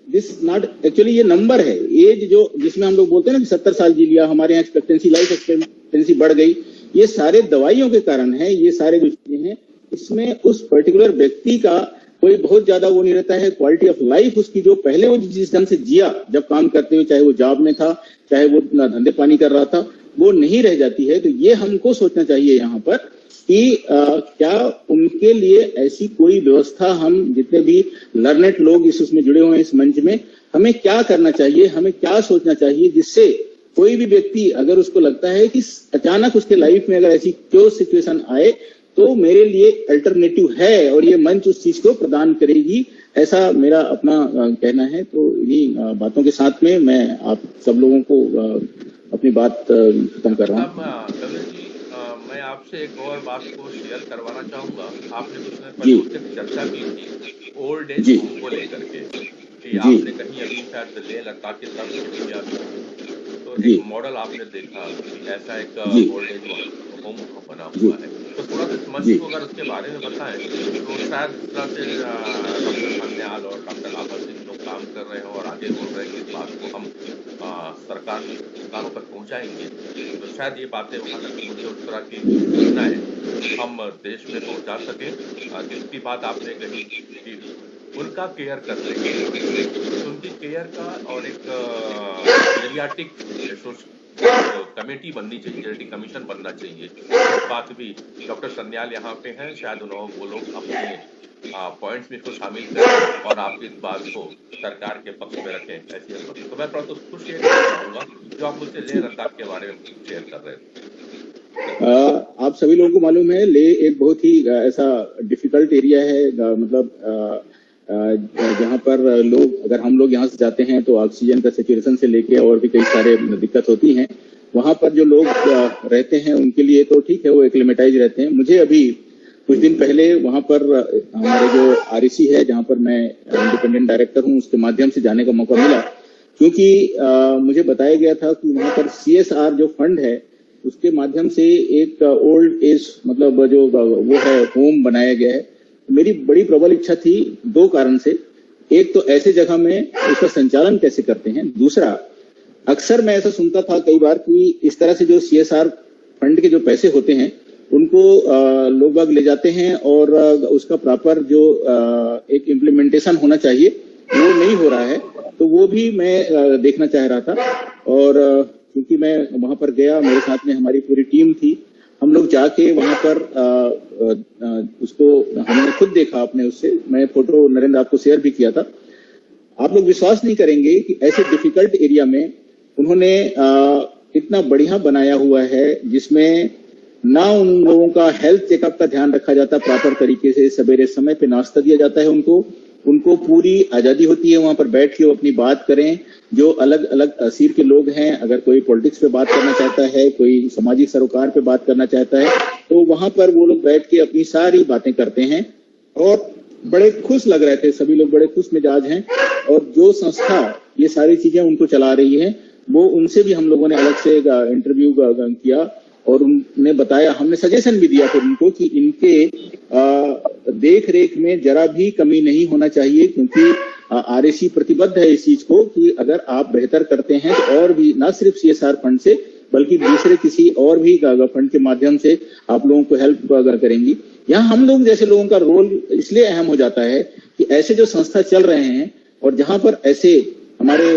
दिस नॉट एक्चुअली, ये नंबर है एज जो जिसमें हम लोग बोलते हैं ना कि 70 साल जी लिया, हमारे यहाँ एक्सपेक्टेंसी, लाइफ एक्सपेक्टेंसी बढ़ गई। ये सारे दवाइयों के कारण है, ये सारे जो चीजें हैं इसमें उस पर्टिकुलर व्यक्ति का कोई बहुत ज्यादा वो नहीं रहता है। क्वालिटी ऑफ लाइफ उसकी जो पहले वो जिस ढंग से जिया जब काम करते हुए, चाहे वो जॉब में था, चाहे वो धंधे पानी कर रहा था, वो नहीं रह जाती है। तो ये हमको सोचना चाहिए यहाँ पर कि क्या उनके लिए ऐसी कोई व्यवस्था, हम जितने भी लर्नेड लोग उसमें जुड़े हुए हैं इस मंच में, हमें क्या करना चाहिए, हमें क्या सोचना चाहिए, जिससे कोई भी व्यक्ति अगर उसको लगता है कि अचानक उसके लाइफ में अगर ऐसी क्यों सिचुएशन आए तो मेरे लिए अल्टरनेटिव है, और ये मंच उस चीज को प्रदान करेगी, ऐसा मेरा अपना कहना है। तो इन्हीं बातों के साथ में मैं आप सब लोगों को अपनी बात खत्म कर रहा हूँ। मैं आपसे एक और बात को शेयर करवाना चाहूंगा। आपने कुछ समय पहले चर्चा की थी ओल्ड एज होम को लेकर के, कि आपने कहीं अभी शायद लेह लद्दाख की तरफ किया, तो एक मॉडल आपने देखा कि ऐसा एक ओल्ड एज होम बना हुआ है। तो थोड़ा सा मंच को अगर उसके बारे में बताएं तो शायद इस तरह से डॉक्टर सन्याल और डॉक्टर लाभा सिंह लोग काम कर रहे हैं और आगे बोल रहे हैं कि इस बात को हम सरकारों तक पहुंचाएंगे, तो शायद ये बातें वहां तक मुझे उस तरह की योजना है हम देश में पहुंचा सकें। जिसकी बात आपने कही कि उनका केयर कर रहे हैं, उनकी केयर का और एक जेरियाटिक कमेटी बननी चाहिए, जेरियाटिक कमीशन बनना चाहिए। इस बात भी डॉक्टर सन्याल यहाँ पे हैं, शायद उन्होंने वो लोग अपने पॉइंट्स में इसको शामिल करें और आप इस बात को सरकार के पक्ष में रखें। ऐसी तो मैं थोड़ा तो शेयर करना चाहूंगा जो आप मुझसे लेह लद्दाख के बारे में शेयर कर रहे थे। आप सभी लोगों को मालूम है लेह एक बहुत ही ऐसा डिफिकल्ट एरिया है, मतलब जहाँ पर लोग, अगर हम लोग यहाँ से जाते हैं तो ऑक्सीजन का सिचुएशन से लेके और भी कई सारे दिक्कत होती हैं। वहां पर जो लोग रहते हैं उनके लिए तो ठीक है, वो एक्लिमेटाइज रहते हैं। मुझे अभी कुछ दिन पहले वहां पर हमारे जो आरईसी है, जहाँ पर मैं इंडिपेंडेंट डायरेक्टर हूँ, उसके माध्यम से जाने का मौका मिला, क्योंकि मुझे बताया गया था कि वहां पर CSR जो फंड है उसके माध्यम से एक ओल्ड एज मतलब जो वो है होम बनाया गया है। मेरी बड़ी प्रबल इच्छा थी दो कारण से, एक तो ऐसे जगह में उसका संचालन कैसे करते हैं, दूसरा अक्सर मैं ऐसा सुनता था कई बार कि इस तरह से जो CSR फंड के जो पैसे होते हैं उनको लोग बाग ले जाते हैं और उसका प्रॉपर जो एक इम्प्लीमेंटेशन होना चाहिए वो नहीं हो रहा है। तो वो भी मैं देखना चाह रहा था। और क्योंकि मैं वहां पर गया, मेरे साथ में हमारी पूरी टीम थी, हम लोग जाके वहां पर उसको हमने खुद देखा अपने उससे, मैं फोटो नरेंद्र आपको शेयर भी किया था। आप लोग विश्वास नहीं करेंगे कि ऐसे डिफिकल्ट एरिया में उन्होंने इतना बढ़िया बनाया हुआ है, जिसमें ना उन लोगों का हेल्थ चेकअप का ध्यान रखा जाता प्रॉपर तरीके से, सवेरे समय पे नाश्ता दिया जाता है उनको पूरी आजादी होती है वहां पर बैठ के वो अपनी बात करें। जो अलग अलग तहसील के लोग हैं, अगर कोई पॉलिटिक्स पे बात करना चाहता है, कोई सामाजिक सरोकार पे बात करना चाहता है, तो वहां पर वो लोग बैठ के अपनी सारी बातें करते हैं और बड़े खुश लग रहे थे, सभी लोग बड़े खुश मिजाज हैं। और जो संस्था ये सारी चीजें उनको चला रही है, वो उनसे भी हम लोगों ने अलग से इंटरव्यू किया और उन्हें बताया, हमने सजेशन भी दिया फिर उनको कि इनके देख रेख में जरा भी कमी नहीं होना चाहिए, क्योंकि आरएसी प्रतिबद्ध है इस चीज को कि अगर आप बेहतर करते हैं तो और भी ना सिर्फ सीएसआर फंड से बल्कि दूसरे किसी और भी फंड के माध्यम से आप लोगों को हेल्प करेंगी। यहाँ हम लोग जैसे लोगों का रोल इसलिए अहम हो जाता है कि ऐसे जो संस्था चल रहे हैं और जहां पर ऐसे हमारे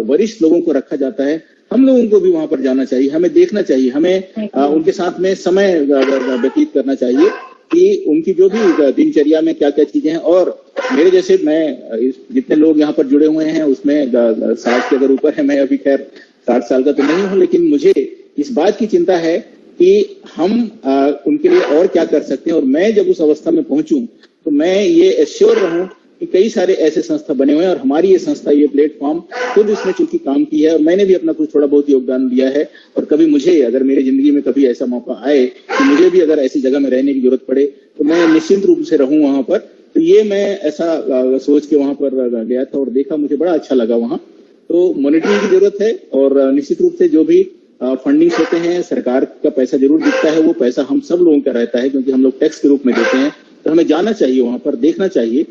वरिष्ठ लोगों को रखा जाता है, हम लोगों को भी वहां पर जाना चाहिए, हमें देखना चाहिए, हमें उनके साथ में समय व्यतीत करना चाहिए कि उनकी जो भी दिनचर्या में क्या क्या चीजें हैं। और मेरे जैसे जितने लोग यहाँ पर जुड़े हुए हैं उसमें 60 के अगर ऊपर है, मैं अभी खैर 60 साल का तो नहीं हूँ, लेकिन मुझे इस बात की चिंता है कि हम उनके लिए और क्या कर सकते हैं। और मैं जब उस अवस्था में पहुंचूं तो मैं ये एश्योर रहूं कि कई सारे ऐसे संस्था बने हुए हैं और हमारी ये संस्था, ये प्लेटफॉर्म खुद इसमें चूंकि काम की है और मैंने भी अपना कुछ थोड़ा बहुत योगदान दिया है। और कभी मुझे अगर मेरी जिंदगी में कभी ऐसा मौका आए कि मुझे भी अगर ऐसी जगह में रहने की जरूरत पड़े तो मैं निश्चित रूप से रहूं वहां पर। तो ये मैं ऐसा सोच के वहां पर गया था और देखा, मुझे बड़ा अच्छा लगा वहां। तो मॉनिटरिंग की जरूरत है और निश्चित रूप से जो भी फंडिंग होते हैं, सरकार का पैसा जरूर दिखता है, वो पैसा हम सब लोगों का रहता है क्योंकि हम लोग टैक्स के रूप में देते हैं। तो हमें जाना चाहिए वहां पर, देखना चाहिए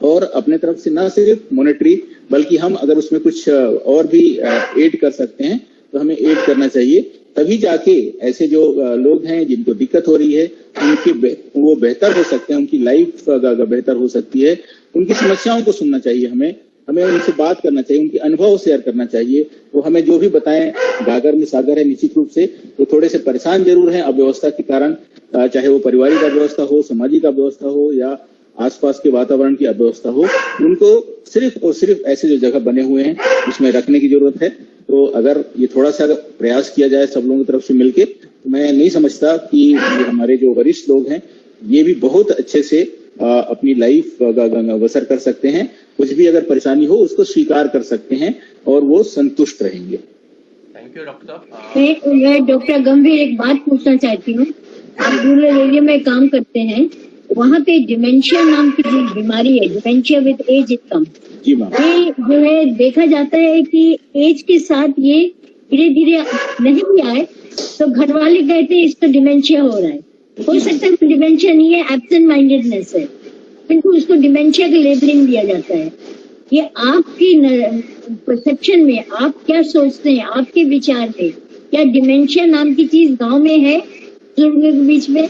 और अपने तरफ से न सिर्फ मॉनिटरी बल्कि हम अगर उसमें कुछ और भी एड कर सकते हैं तो हमें एड करना चाहिए। तभी जाके ऐसे जो लोग हैं जिनको दिक्कत हो रही है वो बेहतर हो सकते हैं, उनकी लाइफ बेहतर हो सकती है। उनकी समस्याओं को सुनना चाहिए, हमें उनसे बात करना चाहिए, उनके अनुभव शेयर करना चाहिए। वो हमें जो भी बताएं, गागर में सागर है निश्चित रूप से। वो थोड़े से परेशान जरूर हैं अव्यवस्था के कारण, चाहे वो पारिवारिक अव्यवस्था हो, सामाजिक अव्यवस्था हो या आसपास के वातावरण की अव्यवस्था हो, उनको सिर्फ और सिर्फ ऐसे जो जगह बने हुए हैं उसमें रखने की जरूरत है। तो अगर ये थोड़ा सा प्रयास किया जाए सब लोगों की तरफ से मिलके, तो मैं नहीं समझता कि ये हमारे जो वरिष्ठ लोग हैं ये भी बहुत अच्छे से अपनी लाइफ बसर कर सकते हैं। कुछ भी अगर परेशानी हो उसको स्वीकार कर सकते हैं और वो संतुष्ट रहेंगे। Thank you doctor. मैं डॉक्टर गंभीर एक बात पूछना चाहती हूँ। आप रूरल एरिया में काम करते हैं, वहाँ पे डिमेंशिया नाम की जो बीमारी है, dementia with age it come, जी मैम, ये जो है देखा जाता है कि एज के साथ ये धीरे धीरे नहीं भी आए तो घर वाले कहते हैं इसको डिमेंशिया हो रहा है। हो सकता है डिमेंशिया नहीं है, एब्सेंट माइंडेडनेस है, किंतु उसको डिमेंशिया का लेबलिंग दिया जाता है। ये आपकी परसेप्शन में आप क्या सोचते हैं, आपके विचार में क्या डिमेंशिया नाम की चीज गांव में है लोगों के बीच में?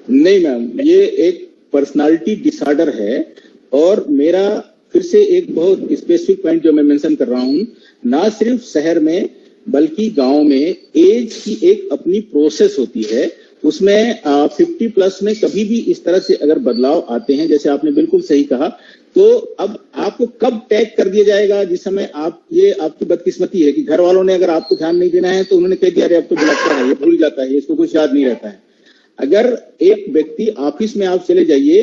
नहीं मैम, ये एक पर्सनालिटी डिसऑर्डर है। और मेरा फिर से एक बहुत स्पेसिफिक पॉइंट जो मैं मेंशन कर रहा हूँ, ना सिर्फ शहर में बल्कि गांव में एज की एक अपनी प्रोसेस होती है। उसमें 50 प्लस में कभी भी इस तरह से अगर बदलाव आते हैं, जैसे आपने बिल्कुल सही कहा, तो अब आपको कब टैग कर दिया जाएगा जिस समय ये आपकी बदकिस्मती है कि घर वालों ने अगर आपको ध्यान नहीं देना है तो उन्होंने कह दिया अरे अब तो बुलाता है, ये भूल जाता है, इसको कुछ याद नहीं रहता है। अगर एक व्यक्ति ऑफिस में आप चले जाइए,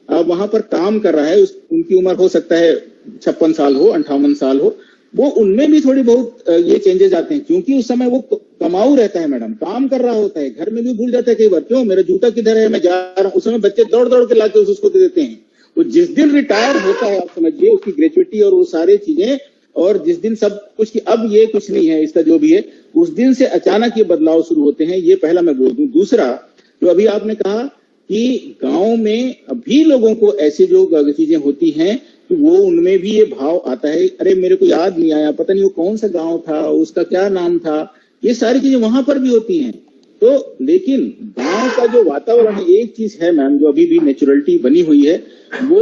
वहां पर काम कर रहा है, उनकी उम्र हो सकता है 56 साल हो, 58 साल हो, वो उनमें भी थोड़ी बहुत ये चेंजेस आते हैं क्योंकि उस समय वो कमाऊ रहता है मैडम, काम कर रहा होता है, घर में भी भूल जाता है कई बार, क्यों मेरा जूता किधर है, मैं जा रहा हूँ। उस समय बच्चे दौड़ दौड़ के लाके उसको दे देते हैं। वो जिस दिन रिटायर होता है, आप समझिए उसकी ग्रेजुएटी और वो सारी चीजें, और जिस दिन सब कुछ की अब ये कुछ नहीं है इसका जो भी है, उस दिन से अचानक ये बदलाव शुरू होते हैं। ये पहला मैं बोल दूं। दूसरा, जो अभी आपने कहा कि गांव में अभी लोगों को ऐसे जो चीजें होती हैं कि वो उनमें भी ये भाव आता है, अरे मेरे को याद नहीं आया, पता नहीं वो कौन सा गांव था, उसका क्या नाम था, ये सारी चीजें वहां पर भी होती हैं। तो लेकिन गांव का जो वातावरण है, एक चीज है मैम जो अभी भी नेचुरलिटी बनी हुई है, वो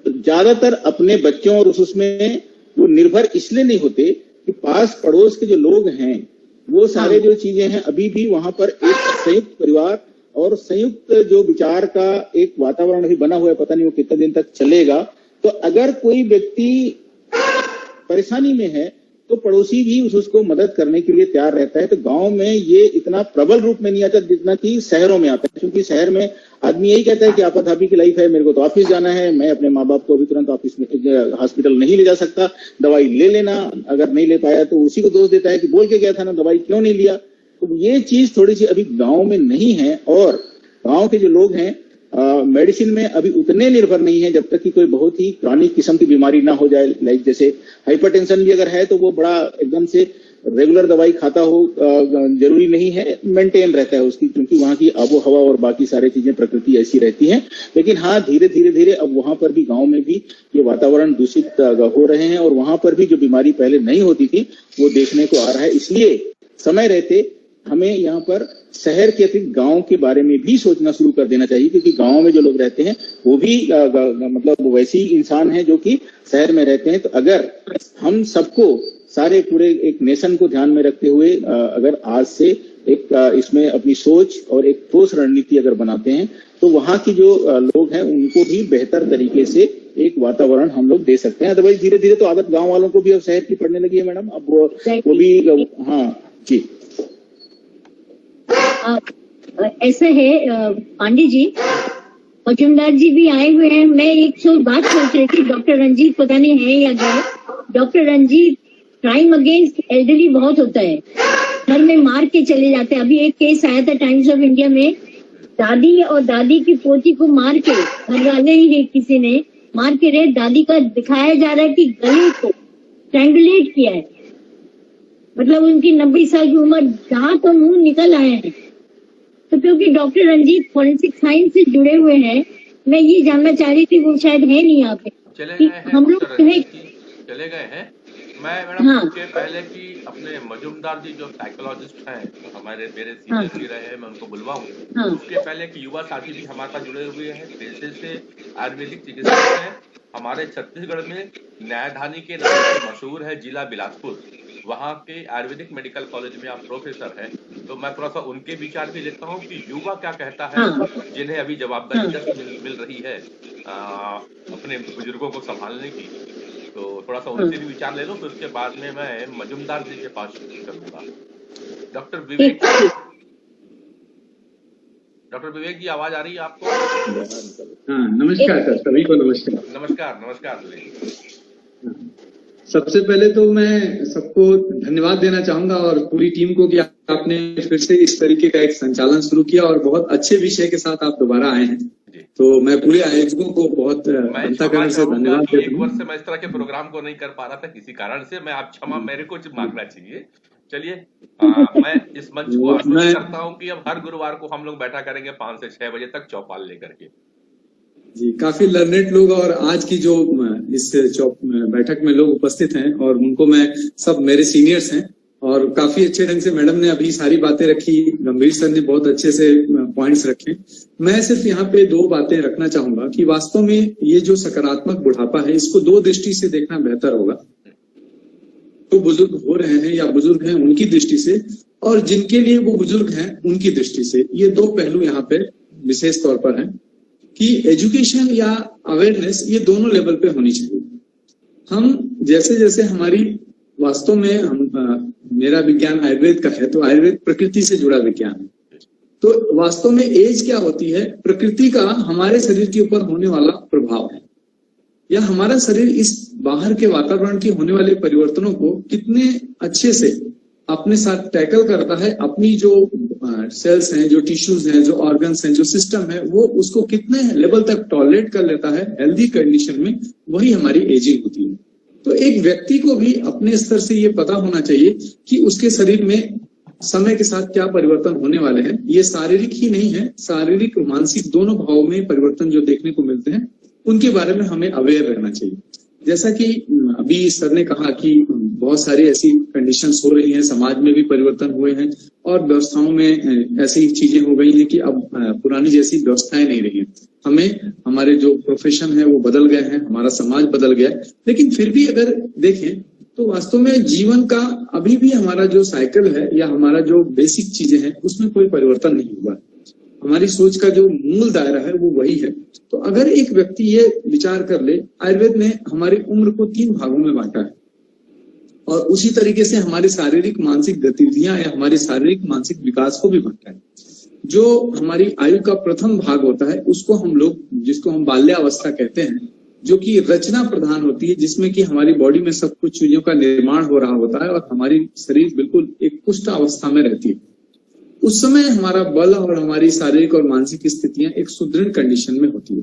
ज्यादातर अपने बच्चों और उसमें वो निर्भर इसलिए नहीं होते कि पास पड़ोस के जो लोग हैं वो सारे जो चीजें हैं अभी भी वहां पर एक संयुक्त परिवार और संयुक्त जो विचार का एक वातावरण अभी बना हुआ है, पता नहीं वो कितने दिन तक चलेगा। तो अगर कोई व्यक्ति परेशानी में है तो पड़ोसी भी उसको मदद करने के लिए तैयार रहता है। तो गांव में ये इतना प्रबल रूप में नहीं आता जितना कि शहरों में आता है, क्योंकि शहर में आदमी यही कहता है कि आपाधापी की लाइफ है, मेरे को तो ऑफिस जाना है, मैं अपने माँ बाप को अभी तुरंत ऑफिस में हॉस्पिटल नहीं ले जा सकता, दवाई ले लेना, अगर नहीं ले पाया तो उसी को दोष देता है कि बोल के गया था ना, दवाई क्यों नहीं लिया। तो ये चीज थोड़ी सी अभी गाँव में नहीं है। और गाँव के जो लोग हैं मेडिसिन में अभी उतने निर्भर नहीं है जब तक कि कोई बहुत ही क्रॉनिक किस्म की बीमारी ना हो जाए। लाइक जैसे हाइपरटेंशन भी अगर है तो वो बड़ा एकदम से रेगुलर दवाई खाता हो जरूरी नहीं है, मेंटेन रहता है उसकी, क्योंकि वहाँ की आबो हवा और बाकी सारी चीजें प्रकृति ऐसी रहती हैं। लेकिन हाँ, धीरे धीरे अब वहां पर भी गाँव में भी ये वातावरण दूषित हो रहे हैं और वहां पर भी जो बीमारी पहले नहीं होती थी वो देखने को आ रहा है। इसलिए समय रहते हमें यहाँ पर शहर के अतिरिक्त गांव के बारे में भी सोचना शुरू कर देना चाहिए, क्योंकि गांव में जो लोग रहते हैं वो भी मतलब वैसे ही इंसान हैं जो कि शहर में रहते हैं। तो अगर हम सबको सारे पूरे एक नेशन को ध्यान में रखते हुए अगर आज से एक इसमें अपनी सोच और एक ठोस रणनीति अगर बनाते हैं तो वहाँ की जो लोग हैं उनको भी बेहतर तरीके से एक वातावरण हम लोग दे सकते हैं। अदरवाइज धीरे धीरे तो आदत गाँव वालों को भी अब शहर की पड़ने लगी है मैडम। अब वो भी हाँ जी ऐसा है पांडे जी, मजुमदार जी भी आए हुए हैं। मैं एक बात सोच रही थी, डॉक्टर रंजीत पता नहीं है या गए। Doctor Ranjit, crime against elderly बहुत होता है, घर में मार के चले जाते हैं। अभी एक केस आया था टाइम्स ऑफ इंडिया में, दादी और दादी की पोती को मार के, घर वाले ही किसी ने मार के रहे, दादी का दिखाया जा रहा है कि गले को स्ट्रैंगुलेट किया है। मतलब उनकी 90 साल की उम्र, दांत और मुंह निकल आए हैं। तो क्योंकि डॉक्टर रंजीत फॉरेंसिक साइंस से जुड़े हुए हैं, मैं ये जानना चाह रही थी, वो शायद है नहीं यहाँ पे, हम लोग चले गए हैं। मैं मैडम उसके पहले कि अपने मजुमदार जी जो साइकोलॉजिस्ट हैं, तो मेरे सीनियर भी रहे हैं, मैं उनको बुलवाऊं। उसके पहले कि युवा साथी भी हमारे साथ जुड़े हुए हैं, पेशे से आयुर्वेदिक चिकित्सक हैं। हमारे छत्तीसगढ़ में न्यायधानी के नाम से मशहूर है जिला बिलासपुर, वहाँ के आयुर्वेदिक मेडिकल कॉलेज में आप प्रोफेसर हैं। तो मैं थोड़ा सा उनके विचार भी लेता हूँ कि युवा क्या कहता है, जिन्हें अभी जवाबदारी मिल रही है अपने बुजुर्गों को संभालने की। तो थोड़ा सा उनसे भी विचार ले लो, तो उसके बाद में मैं मजुमदार जी के पास करूंगा। डॉक्टर विवेक जी, आवाज आ रही है आपको? हाँ, नमस्कार सर, सभी को नमस्कार। नमस्कार। सबसे पहले तो मैं सबको धन्यवाद देना चाहूंगा और पूरी टीम को कि आपने फिर से इस तरीके का एक संचालन शुरू किया और बहुत अच्छे विषय के साथ आप दोबारा आए हैं। तो मैं पूरे आयोजकों को बहुत अंतःकरण से धन्यवाद देता हूँ। एक वर्ष से मैं इस तरह के प्रोग्राम को नहीं कर पा रहा था किसी कारण से, मैं आप क्षमा मेरे को मांगना चाहिए। चलिए, मैं इस मंच को आश्वस्त करता हूँ कि अब हर गुरुवार को हम लोग बैठा करेंगे 5 से 6 बजे तक चौपाल लेकर के। जी, काफी लर्नेड लोग और आज की जो इस बैठक में लोग उपस्थित हैं और उनको मैं सब मेरे सीनियर्स हैं और काफी अच्छे ढंग से मैडम ने अभी सारी बातें रखी, गंभीर सर ने बहुत अच्छे से पॉइंट्स रखे। मैं सिर्फ यहाँ पे 2 बातें रखना चाहूंगा कि वास्तव में ये जो सकारात्मक बुढ़ापा है इसको 2 दृष्टि से देखना बेहतर होगा। तो बुजुर्ग हो रहे हैं या बुजुर्ग हैं उनकी दृष्टि से, और जिनके लिए वो बुजुर्ग हैं उनकी दृष्टि से। ये 2 पहलू यहाँ पे विशेष तौर पर है कि एजुकेशन या अवेयरनेस ये दोनों लेवल पे होनी चाहिए। हम जैसे जैसे हमारी वास्तव में मेरा विज्ञान आयुर्वेद का है, तो आयुर्वेद प्रकृति से जुड़ा विज्ञान है। तो वास्तव में एज क्या होती है, प्रकृति का हमारे शरीर के ऊपर होने वाला प्रभाव है, या हमारा शरीर इस बाहर के वातावरण के होने वाले परिवर्तनों को कितने अच्छे से अपने साथ टैकल करता है। अपनी जो सेल्स हैं, जो टिश्यूज हैं, जो ऑर्गन्स हैं, जो सिस्टम है, वो उसको कितने लेवल तक टॉलरेट कर लेता है हेल्दी कंडीशन में, वही हमारी एजिंग होती है। तो एक व्यक्ति को भी अपने स्तर से ये पता होना चाहिए कि उसके शरीर में समय के साथ क्या परिवर्तन होने वाले हैं। ये शारीरिक ही नहीं है, शारीरिक मानसिक दोनों भावों में परिवर्तन जो देखने को मिलते हैं उनके बारे में हमें अवेयर रहना चाहिए। जैसा कि अभी सर ने कहा कि बहुत सारी ऐसी कंडीशंस हो रही हैं, समाज में भी परिवर्तन हुए हैं और व्यवस्थाओं में ऐसी चीजें हो गई हैं कि अब पुरानी जैसी व्यवस्थाएं नहीं रही हैं। हमें हमारे जो प्रोफेशन है वो बदल गए हैं, हमारा समाज बदल गया है। लेकिन फिर भी अगर देखें तो वास्तव में जीवन का अभी भी हमारा जो साइकिल है या हमारा जो बेसिक चीजें हैं उसमें कोई परिवर्तन नहीं हुआ। हमारी सोच का जो मूल दायरा है वो वही है। तो अगर एक व्यक्ति ये विचार कर ले, आयुर्वेद ने हमारी उम्र को 3 भागों में बांटा है और उसी तरीके से हमारी शारीरिक मानसिक गतिविधियां या हमारे शारीरिक मानसिक विकास को भी बांटा है। जो हमारी आयु का प्रथम भाग होता है उसको हम लोग, जिसको हम बाल्यावस्था कहते हैं, जो कि रचना प्रधान होती है, जिसमें कि हमारी बॉडी में सब कुछ चीजों का निर्माण हो रहा होता है और हमारी शरीर बिल्कुल एक पुष्ट अवस्था में रहती है। उस समय हमारा बल और हमारी शारीरिक और मानसिक स्थितियां एक सुदृढ़ कंडीशन में होती है।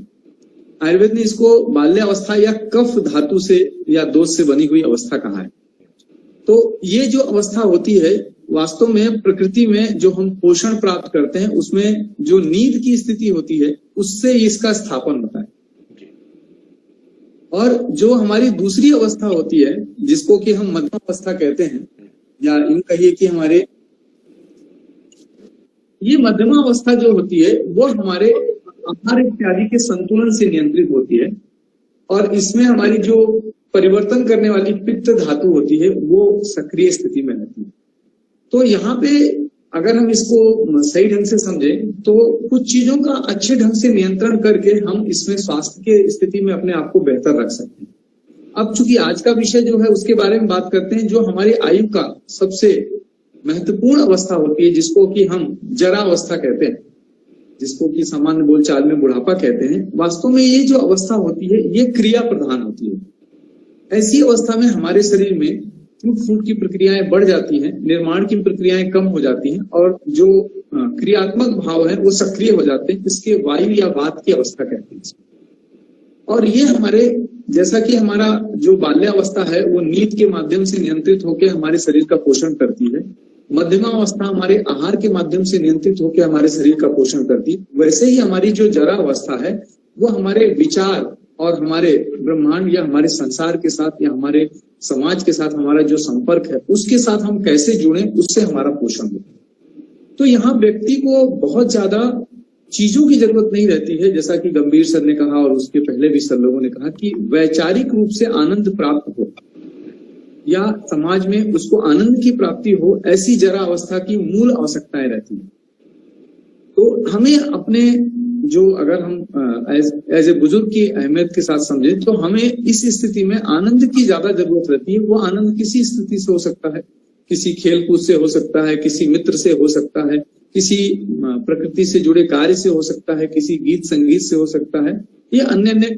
आयुर्वेद ने इसको बाल्यावस्था या कफ धातु से या दोष से बनी हुई अवस्था कहा है। तो ये जो अवस्था होती है वास्तव में प्रकृति में जो हम पोषण प्राप्त करते हैं उसमें जो नींद की स्थिति होती है उससे इसका स्थापन होता है। और जो हमारी दूसरी अवस्था होती है जिसको कि हम मध्यम अवस्था कहते हैं, या यूं कहिए कि हमारे ये मध्यमा अवस्था जो होती है वो हमारे आहार इत्यादि के संतुलन से नियंत्रित होती है और इसमें हमारी जो परिवर्तन करने वाली पित्त धातु होती है वो सक्रिय स्थिति में रहती है। तो यहाँ पे अगर हम इसको सही ढंग से समझें तो कुछ चीजों का अच्छे ढंग से नियंत्रण करके हम इसमें स्वास्थ्य के स्थिति में अपने आप को बेहतर रख सकते हैं। अब चूंकि आज का विषय जो है उसके बारे में बात करते हैं, जो हमारी आयु का सबसे महत्वपूर्ण अवस्था होती है जिसको कि हम जरा अवस्था कहते हैं, जिसको कि सामान्य बोलचाल में बुढ़ापा कहते हैं। वास्तव में ये जो अवस्था होती है ये क्रिया प्रधान होती है। ऐसी अवस्था में हमारे शरीर में टूट फूट की प्रक्रियाएं बढ़ जाती हैं, निर्माण की प्रक्रियाएं कम हो जाती हैं और जो क्रियात्मक भाव है वो सक्रिय हो जाते हैं। इसके वायु या वात की अवस्था कहते हैं। और ये हमारे, जैसा कि हमारा जो बाल्यावस्था है वो नींद के माध्यम से नियंत्रित होकर हमारे शरीर का पोषण करती है, मध्यमा अवस्था हमारे आहार के माध्यम से नियंत्रित होकर हमारे शरीर का पोषण करती है, वैसे ही हमारी जो जरा अवस्था है वो हमारे विचार और हमारे ब्रह्मांड या हमारे संसार के साथ या हमारे समाज के साथ हमारा जो संपर्क है उसके साथ हम कैसे जुड़े उससे हमारा पोषण होता है। तो यहाँ व्यक्ति को बहुत ज्यादा चीजों की जरूरत नहीं रहती है, जैसा कि गंभीर सर ने कहा और उसके पहले भी सर लोगों ने कहा कि वैचारिक रूप से आनंद प्राप्त हो या समाज में उसको आनंद की प्राप्ति हो, ऐसी जरा अवस्था की मूल आवश्यकताएं रहती है। तो हमें अपने जो, अगर हम एज ए बुजुर्ग की अहमियत के साथ समझे तो हमें इस स्थिति में आनंद की ज्यादा जरूरत रहती है। वो आनंद किसी स्थिति से हो सकता है, किसी खेल कूद से हो सकता है, किसी मित्र से हो सकता है, किसी प्रकृति से जुड़े कार्य से हो सकता है, किसी गीत संगीत से हो सकता है, ये अन्य अन्य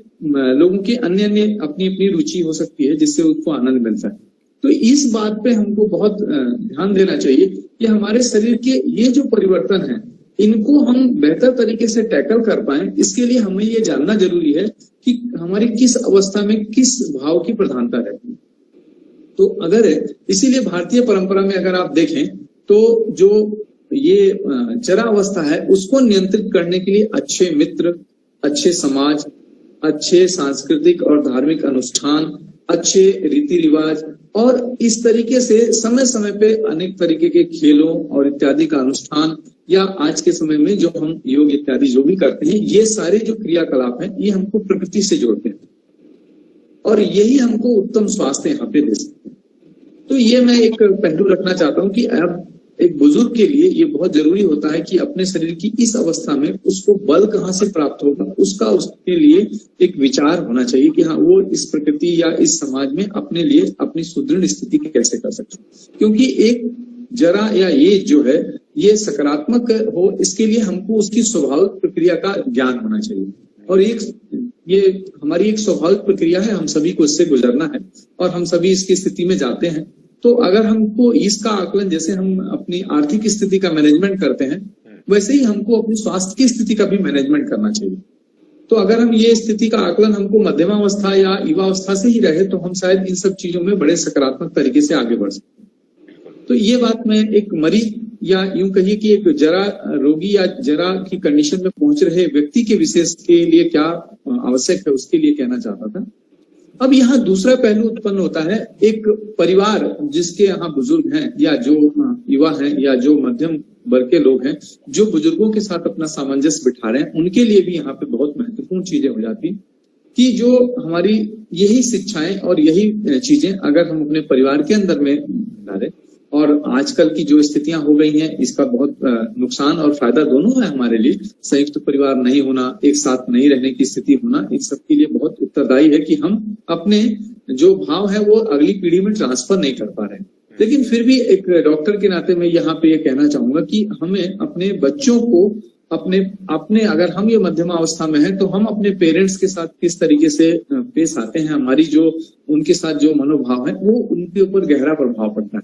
लोगों की अन्य अन्य अपनी अपनी रुचि हो सकती है जिससे उसको आनंद मिलता है। तो इस बात पे हमको बहुत ध्यान देना चाहिए कि हमारे शरीर के ये जो परिवर्तन है इनको हम बेहतर तरीके से टैकल कर पाए। इसके लिए हमें ये जानना जरूरी है कि हमारी किस अवस्था में किस भाव की प्रधानता रहती है। तो अगर इसीलिए भारतीय परंपरा में अगर आप देखें तो जो ये जरा अवस्था है उसको नियंत्रित करने के लिए अच्छे मित्र, अच्छे समाज, अच्छे सांस्कृतिक और धार्मिक अनुष्ठान, अच्छे रीति रिवाज और इस तरीके से समय समय पे अनेक तरीके के खेलों और इत्यादि का अनुष्ठान, या आज के समय में जो हम योग इत्यादि जो भी करते हैं, ये सारे जो क्रियाकलाप हैं ये हमको प्रकृति से जोड़ते हैं और यही हमको उत्तम स्वास्थ्य यहाँ पे दे सकते हैं। तो ये मैं एक पहलू रखना चाहता हूँ कि अब एक बुजुर्ग के लिए ये बहुत जरूरी होता है कि अपने शरीर की इस अवस्था में उसको बल कहाँ से प्राप्त होगा, उसके लिए एक विचार होना चाहिए कि हाँ वो इस प्रकृति या इस समाज में अपने लिए अपनी सुदृढ़ स्थिति कैसे कर सकते हैं। क्योंकि एक जरा या ये जो है ये सकारात्मक हो, इसके लिए हमको उसकी स्वाभाविक प्रक्रिया का ज्ञान होना चाहिए और ये हमारी एक स्वाभाविक प्रक्रिया है, हम सभी को इससे गुजरना है और हम सभी इसकी स्थिति में जाते हैं। तो अगर हमको इसका आकलन, जैसे हम अपनी आर्थिक स्थिति का मैनेजमेंट करते हैं वैसे ही हमको अपनी स्वास्थ्य की स्थिति का भी मैनेजमेंट करना चाहिए। तो अगर हम ये स्थिति का आकलन हमको मध्यमावस्था या युवावस्था से ही रहे तो हम शायद इन सब चीजों में बड़े सकारात्मक तरीके से आगे बढ़ सकते हैं। तो ये बात मैं एक मरीज या यूं कहिए कि एक जरा रोगी या जरा की कंडीशन में पहुंच रहे व्यक्ति के विशेष के लिए क्या आवश्यक है उसके लिए कहना चाहता था। अब यहाँ दूसरा पहलू उत्पन्न होता है, एक परिवार जिसके यहाँ बुजुर्ग हैं या जो युवा हैं या जो मध्यम वर्ग के लोग हैं जो बुजुर्गों के साथ अपना सामंजस्य बिठा रहे हैं, उनके लिए भी यहाँ पे बहुत महत्वपूर्ण चीजें हो जाती कि जो हमारी यही शिक्षाएं और यही चीजें अगर हम अपने परिवार के अंदर में डालें, और आजकल की जो स्थितियां हो गई हैं इसका बहुत नुकसान और फायदा दोनों है हमारे लिए। संयुक्त परिवार नहीं होना, एक साथ नहीं रहने की स्थिति होना, इन सब के लिए बहुत उत्तरदायी है कि हम अपने जो भाव है वो अगली पीढ़ी में ट्रांसफर नहीं कर पा रहे हैं। लेकिन फिर भी एक डॉक्टर के नाते मैं यहाँ पे ये कहना चाहूंगा कि हमें अपने बच्चों को अपने अगर हम ये मध्यमा अवस्था में हैं तो हम अपने पेरेंट्स के साथ किस तरीके से पेश आते हैं, हमारी जो उनके साथ जो मनोभाव है वो उनके ऊपर गहरा प्रभाव पड़ता है।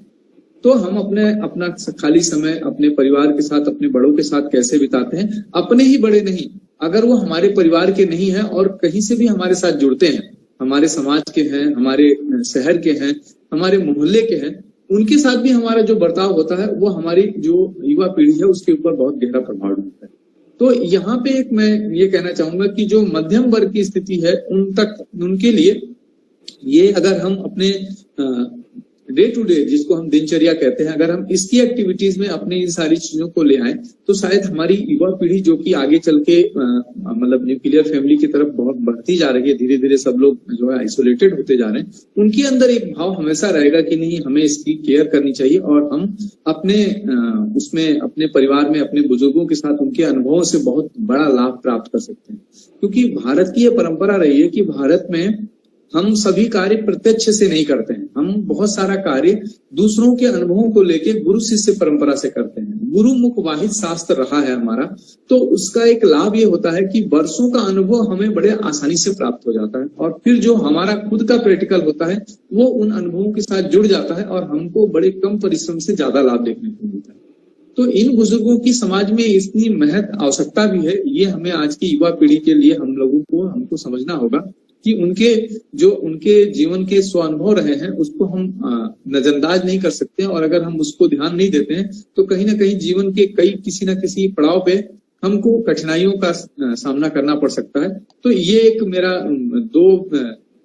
तो हम अपना खाली समय अपने परिवार के साथ, अपने बड़ों के साथ कैसे बिताते हैं, अपने ही बड़े नहीं, अगर वो हमारे परिवार के नहीं है और कहीं से भी हमारे साथ जुड़ते हैं, हमारे समाज के हैं, हमारे शहर के हैं, हमारे मोहल्ले के हैं, उनके साथ भी हमारा जो बर्ताव होता है वो हमारी जो युवा पीढ़ी है उसके ऊपर बहुत गहरा प्रभाव डालता है। तो यहाँ पे एक मैं ये कहना चाहूंगा कि जो मध्यम वर्ग की स्थिति है उनके लिए ये अगर हम अपने डे टू डे, जिसको हम दिनचर्या कहते हैं, अगर हम इसकी एक्टिविटीज में अपने इन सारी चीजों को ले आए तो शायद हमारी युवा पीढ़ी जो कि आगे चल के मतलब न्यूक्लियर फैमिली की तरफ बहुत बढ़ती जा रही है, धीरे धीरे सब लोग जो है आइसोलेटेड होते जा रहे हैं, उनके अंदर एक भाव हमेशा रहेगा कि नहीं, हमें इसकी केयर करनी चाहिए और हम अपने उसमें अपने परिवार में अपने बुजुर्गों के साथ उनके अनुभवों से बहुत बड़ा लाभ प्राप्त कर सकते हैं। क्योंकि भारत की यह परंपरा रही है कि भारत में हम सभी कार्य प्रत्यक्ष से नहीं करते हैं, हम बहुत सारा कार्य दूसरों के अनुभवों को लेके गुरु शिष्य परंपरा से करते हैं। गुरु मुख वाहिद शास्त्र रहा है हमारा, तो उसका एक लाभ ये होता है कि वर्षों का अनुभव हमें बड़े आसानी से प्राप्त हो जाता है और फिर जो हमारा खुद का प्रैक्टिकल होता है वो उन अनुभवों के साथ जुड़ जाता है और हमको बड़े कम परिश्रम से ज्यादा लाभ देखने को मिलता है। तो इन बुजुर्गों की समाज में इतनी महत्व आवश्यकता भी है, ये हमें आज की युवा पीढ़ी के लिए हमको समझना होगा कि उनके जीवन के स्व अनुभव रहे हैं उसको हम नजरअंदाज नहीं कर सकते, और अगर हम उसको ध्यान नहीं देते हैं तो कहीं ना कहीं जीवन के किसी न किसी पड़ाव पे हमको कठिनाइयों का सामना करना पड़ सकता है। तो ये एक मेरा 2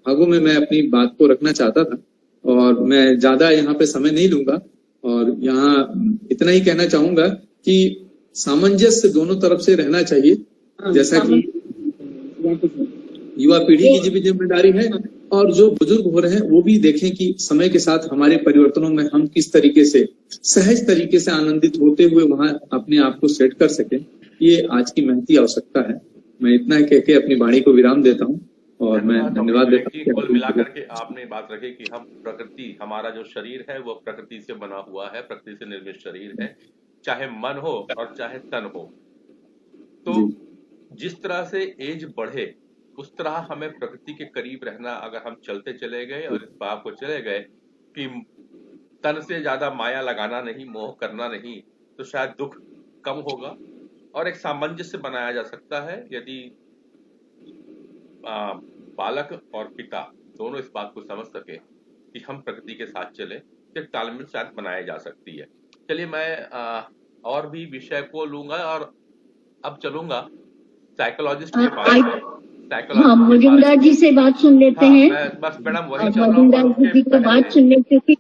भागों में मैं अपनी बात को रखना चाहता था और मैं ज्यादा यहाँ पे समय नहीं लूंगा और यहाँ इतना ही कहना चाहूंगा कि सामंजस्य दोनों तरफ से रहना चाहिए, जैसा कि युवा पीढ़ी की भी जिम्मेदारी है और जो बुजुर्ग हो रहे हैं वो भी देखें कि समय के साथ हमारे परिवर्तनों में हम किस तरीके से सहज तरीके से आनंदित होते हुए वहां अपने आप को सेट कर सकें। ये आज की महती आवश्यकता है। मैं इतना कह के अपनी वाणी को विराम देता हूँ और मैं धन्यवाद देता हूँ। कुल मिलाकर के आपने बात रखी कि हम प्रकृति, हमारा जो शरीर है वो प्रकृति से बना हुआ है, प्रकृति से निर्मित शरीर है, चाहे मन हो और चाहे तन हो। तो जिस तरह से एज बढ़े उस तरह हमें प्रकृति के करीब रहना, अगर हम चलते चले गए और इस भाव को चले गए कि तन से ज्यादा माया लगाना नहीं, मोह करना नहीं, तो शायद दुख कम होगा और एक सामंजस्य बनाया जा सकता है। यदि बालक और पिता दोनों इस बात को समझ सके कि हम प्रकृति के साथ चले तो तालमेल शायद बनाई जा सकती है। चलिए मैं और भी विषय को लूंगा और अब चलूंगा साइकोलॉजिस्ट के पास। हाँ, मजुमदार जी से बात सुन लेते हैं। बस मैडम वही मजुमदार जी की बात सुन लेते, क्योंकि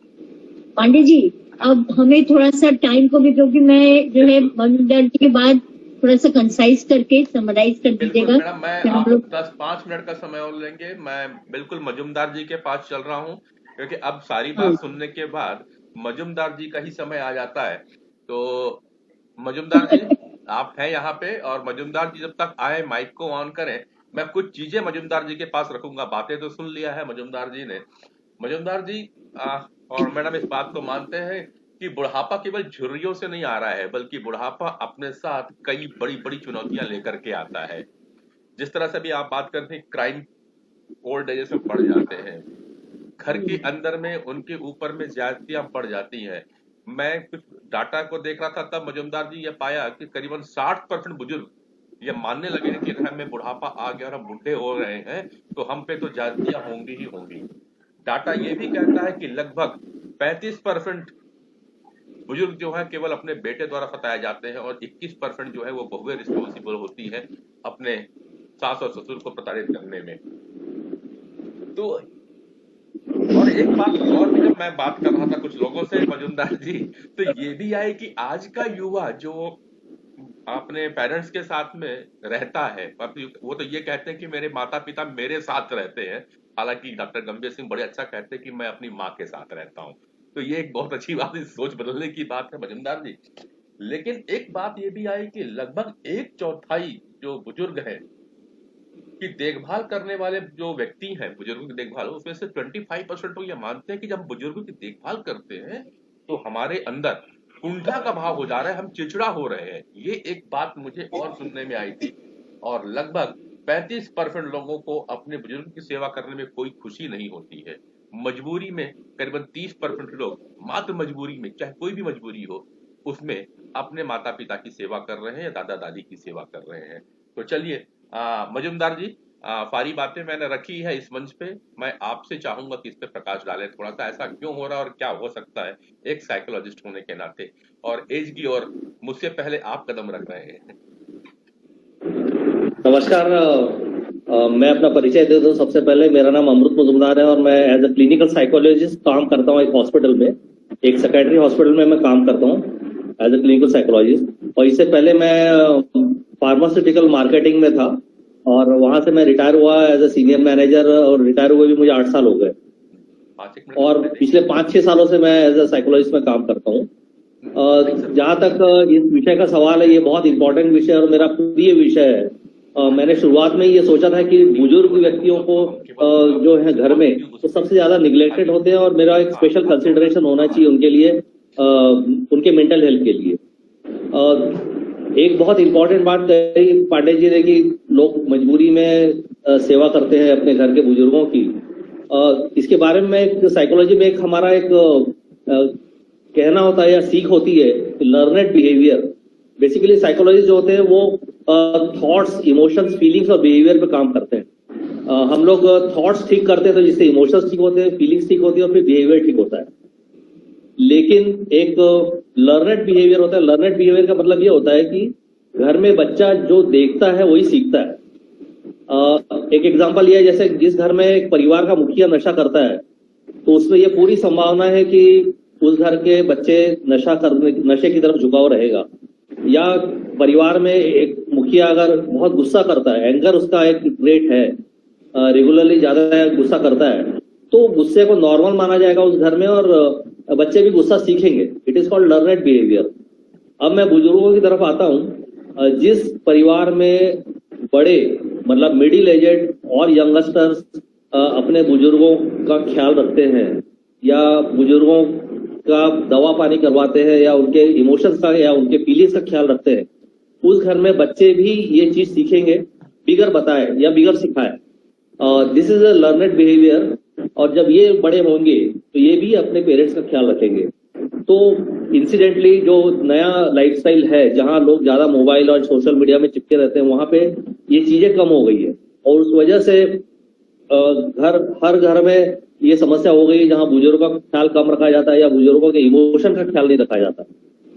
पांडे जी अब हमें थोड़ा सा टाइम को भी, क्योंकि मैं जो है मजुमदार जी के बाद थोड़ा सा कंसाइज करके समराइज कर दीजिएगा। मैडम मैं आप 10-5 मिनट का समय और लेंगे। मैं बिल्कुल मजुमदार जी के पास चल रहा हूँ क्योंकि अब सारी बात सुनने के बाद मजुमदार जी का ही समय आ जाता है। तो मजुमदार जी आप हैं यहाँ पे और मजुमदार जी जब तक आए माइक को ऑन करें, मैं कुछ चीजें मजुमदार जी के पास रखूंगा। बातें तो सुन लिया है मजुमदार जी ने। मजुमदार जी और मैडम इस बात को मानते हैं कि बुढ़ापा केवल झुर्रियों से नहीं आ रहा है, बल्कि बुढ़ापा अपने साथ कई बड़ी बड़ी चुनौतियां लेकर के आता है। जिस तरह से भी आप बात करते हैं, क्राइम ओल्ड एज में बढ़ जाते हैं, घर के अंदर में उनके ऊपर में ज्यादतियां बढ़ जाती हैं। मैं कुछ डाटा को देख रहा था तब मजुमदार जी ये पाया कि करीबन 60% बुजुर्ग ये मानने लगे हैं कि हमें बुढ़ापा आ गया और हम बुढ़े हो रहे हैं तो हम पे तो ज्यादतियां होंगी ही होंगी। डाटा ये भी कहता है कि लगभग 35% बुजुर्ग जो है केवल अपने बेटे द्वारा सताए जाते हैं और 21% जो है वो बहुएं रिस्पॉन्सिबल होती है अपने सास और ससुर को प्रताड़ित करने में। तो और एक बात और भी, जब मैं बात कर रहा था कुछ लोगों से मजुमदार जी, तो ये भी आए कि आज का युवा जो अपने पेरेंट्स के साथ में रहता है, वो तो ये कहते हैं कि मेरे माता पिता मेरे साथ रहते हैं, हालांकि डॉक्टर गंभीर सिंह बड़े अच्छा कहते हैं कि मैं अपनी माँ के साथ रहता हूँ। तो ये एक बहुत अच्छी बात है, सोच बदलने की बात है मजुमदार जी। लेकिन एक बात ये भी आई कि लगभग 1/4 जो बुजुर्ग हैं कि देखभाल करने वाले जो व्यक्ति हैं बुजुर्गों की देखभाल, उसमें से 25% लोग ये मानते हैं कि जब बुजुर्गों की देखभाल करते हैं तो हमारे अंदर कुंठा का भाव हो जा रहा है, हम चिड़चिड़ा हो रहे हैं। ये एक बात मुझे और सुनने में आई थी। और लगभग 35% लोगों को अपने बुजुर्ग की सेवा करने में कोई खुशी नहीं होती है। मजबूरी में करीबन 30% लोग मात्र मजबूरी में, चाहे कोई भी मजबूरी हो, उसमें अपने माता पिता की सेवा कर रहे हैं या दादा दादी की सेवा कर रहे हैं। तो चलिए मजुमदार जी, सारी बातें मैंने रखी है इस मंच पे, मैं आपसे चाहूंगा कि इस पे प्रकाश डालें थोड़ा सा, ऐसा क्यों हो रहा है और क्या हो सकता है एक साइकोलॉजिस्ट होने के नाते। और एज की और मुझसे पहले आप कदम रख रहे हैं। नमस्कार, मैं अपना परिचय दे दूं। सबसे पहले मेरा नाम अमृत मजुमदार है और मैं एज अ क्लिनिकल साइकोलॉजिस्ट काम करता हूं एक हॉस्पिटल में, एक साइकियाट्री हॉस्पिटल में मैं काम करता हूं एज अ क्लिनिकल साइकोलॉजिस्ट। और इससे पहले मैं फार्मास्यूटिकल मार्केटिंग में था और वहां से मैं रिटायर हुआ एज अ सीनियर मैनेजर, और रिटायर हुए भी मुझे 8 साल हो गए। और पिछले 5-6 सालों से मैं एज अ साइकोलॉजिस्ट में काम करता हूँ। जहां तक इस विषय का सवाल है, ये बहुत इंपॉर्टेंट विषय और मेरा प्रिय विषय है। मैंने शुरुआत में ये सोचा था कि बुजुर्ग व्यक्तियों को जो है घर में तो सबसे ज्यादा निग्लेक्टेड होते हैं और मेरा एक स्पेशल कंसिडरेशन होना चाहिए उनके लिए, उनके मेंटल हेल्थ के लिए। एक बहुत इंपॉर्टेंट बात कही पांडे जी ने कि लोग मजबूरी में सेवा करते हैं अपने घर के बुजुर्गों की। इसके बारे में एक साइकोलॉजी में एक हमारा एक कहना होता है या सीख होती है, लर्नेड बिहेवियर। बेसिकली साइकोलॉजिस्ट जो होते हैं वो थॉट्स, इमोशंस, फीलिंग्स और बिहेवियर पे काम करते हैं। हम लोग थॉट्स ठीक करते हैं तो जिससे इमोशंस ठीक होते हैं, फीलिंग्स ठीक होती है और फिर बिहेवियर ठीक होता है। लेकिन एक लर्नेड बिहेवियर होता है। लर्नेड बिहेवियर का मतलब ये होता है कि घर में बच्चा जो देखता है वही सीखता है। एक एग्जांपल ये है, जैसे जिस घर में एक परिवार का मुखिया नशा करता है तो उसमें ये पूरी संभावना है कि उस घर के बच्चे नशे की तरफ झुकाव रहेगा। या परिवार में एक मुखिया अगर बहुत गुस्सा करता है, एंगर उसका एक ट्रेट है, रेगुलरली ज्यादा गुस्सा करता है, तो गुस्से को नॉर्मल माना जाएगा उस घर में और बच्चे भी गुस्सा सीखेंगे। It is called learned behaviour. अब मैं बुजुर्गों की तरफ आता हूं। जिस परिवार में बड़े मतलब मिडिल एजेड और यंगस्टर्स अपने बुजुर्गों का ख्याल रखते हैं या बुजुर्गों का दवा पानी करवाते हैं या उनके इमोशंस का या उनके फीलिंग्स का ख्याल रखते हैं, उस घर में बच्चे भी ये चीज सीखेंगे, बिगर बताए या बिगर सिखाए। This is a learned behaviour. और जब ये बड़े होंगे तो ये भी अपने पेरेंट्स का ख्याल रखेंगे। तो इंसिडेंटली जो नया लाइफस्टाइल है, जहां लोग ज्यादा मोबाइल और सोशल मीडिया में चिपके रहते हैं, वहां पे ये चीजें कम हो गई है और उस वजह से हर घर में ये समस्या हो गई जहां बुजुर्गों का ख्याल कम रखा जाता है या बुजुर्गों के इमोशन का ख्याल नहीं रखा जाता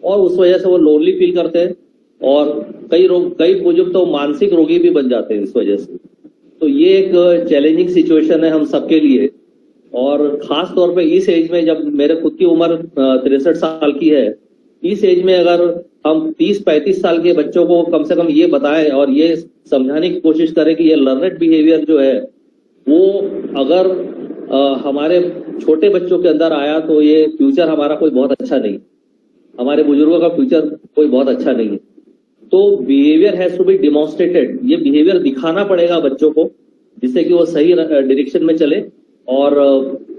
और उस वजह से वो लोनली फील करते हैं और कई बुजुर्ग तो मानसिक रोगी भी बन जाते हैं इस वजह से। तो ये एक चैलेंजिंग सिचुएशन है हम सबके लिए, और खास तौर पे इस एज में, जब मेरे खुद की उम्र 63 साल की है, इस एज में अगर हम 30-35 साल के बच्चों को कम से कम ये बताएं और ये समझाने की कोशिश करें कि ये लर्नेड बिहेवियर जो है वो अगर हमारे छोटे बच्चों के अंदर आया तो ये फ्यूचर हमारा कोई बहुत अच्छा नहीं, हमारे बुजुर्गों का फ्यूचर कोई बहुत अच्छा नहीं है। तो behaviour has to be demonstrated. ये बिहेवियर दिखाना पड़ेगा बच्चों को जिससे कि वो सही डायरेक्शन में चले और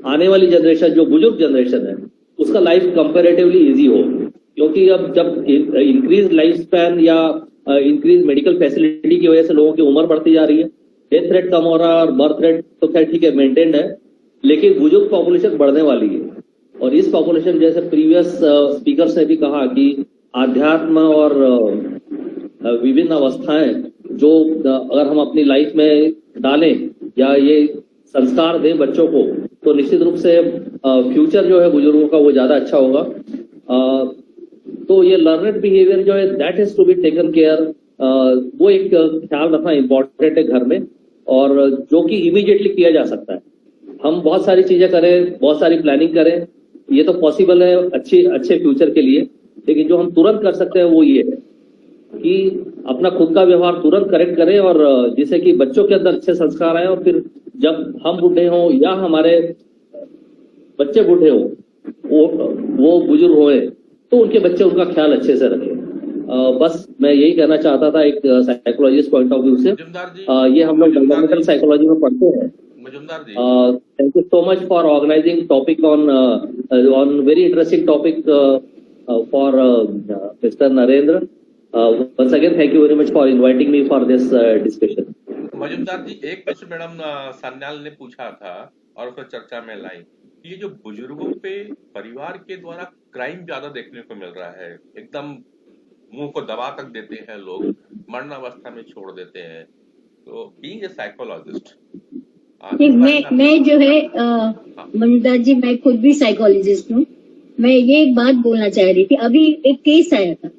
आने वाली जनरेशन, जो बुजुर्ग जनरेशन है, उसका लाइफ कंपैरेटिवली इजी हो। क्योंकि अब जब इंक्रीज लाइफ स्पैन या इंक्रीज मेडिकल फैसिलिटी की वजह से लोगों की उम्र बढ़ती जा रही है, डेथ रेट कम हो रहा है और बर्थ रेट तो खैर ठीक है मेंटेन्ड है, लेकिन बुजुर्ग पॉपुलेशन बढ़ने वाली है। और इस पॉपुलेशन, जैसे प्रीवियस स्पीकर्स ने भी कहा कि आध्यात्म और विभिन्न अवस्थाएं जो अगर हम अपनी लाइफ में डालें या ये संस्कार दें बच्चों को, तो निश्चित रूप से फ्यूचर जो है बुजुर्गों का वो ज्यादा अच्छा होगा। तो ये लर्नेड बिहेवियर जो है that has to be taken care. वो एक ख्याल रखना इम्पोर्टेंट है घर में, और जो कि इमीडिएटली किया जा सकता है। हम बहुत सारी चीजें करें, बहुत सारी प्लानिंग करें, ये तो पॉसिबल है अच्छे फ्यूचर के लिए, लेकिन जो हम तुरंत कर सकते हैं वो ये है कि अपना खुद का व्यवहार तुरंत करेक्ट करें और जिससे कि बच्चों के अंदर अच्छे संस्कार आए और फिर जब हम बूढ़े हों या हमारे बच्चे बूढ़े हों, वो बुजुर्ग होए, तो उनके बच्चे उनका ख्याल अच्छे से रखें। बस मैं यही कहना चाहता था एक साइकोलॉजिस्ट पॉइंट ऑफ व्यू से। ये हम लोग डेवलपमेंटल साइकोलॉजी में पढ़ते हैं। Majumdar ji, thank you so much for organising topic on very interesting topic for mister Narendra. once again thank you very much for inviting me for this discussion. Majumdar ji, एक प्रश्न madam Sanyal ने पूछा था और उसको चर्चा में लाई, ये जो बुजुर्गों पे परिवार के द्वारा क्राइम ज्यादा देखने को मिल रहा है, एकदम मुंह को दबा तक देते हैं लोग, मरणावस्था में छोड़ देते हैं, तो बीइंग ए साइकोलॉजिस्ट मैं जो है मजुमदार जी, मैं खुद भी साइकोलॉजिस्ट हूँ। मैं ये एक बात बोलना चाह रही थी। अभी एक केस आया था,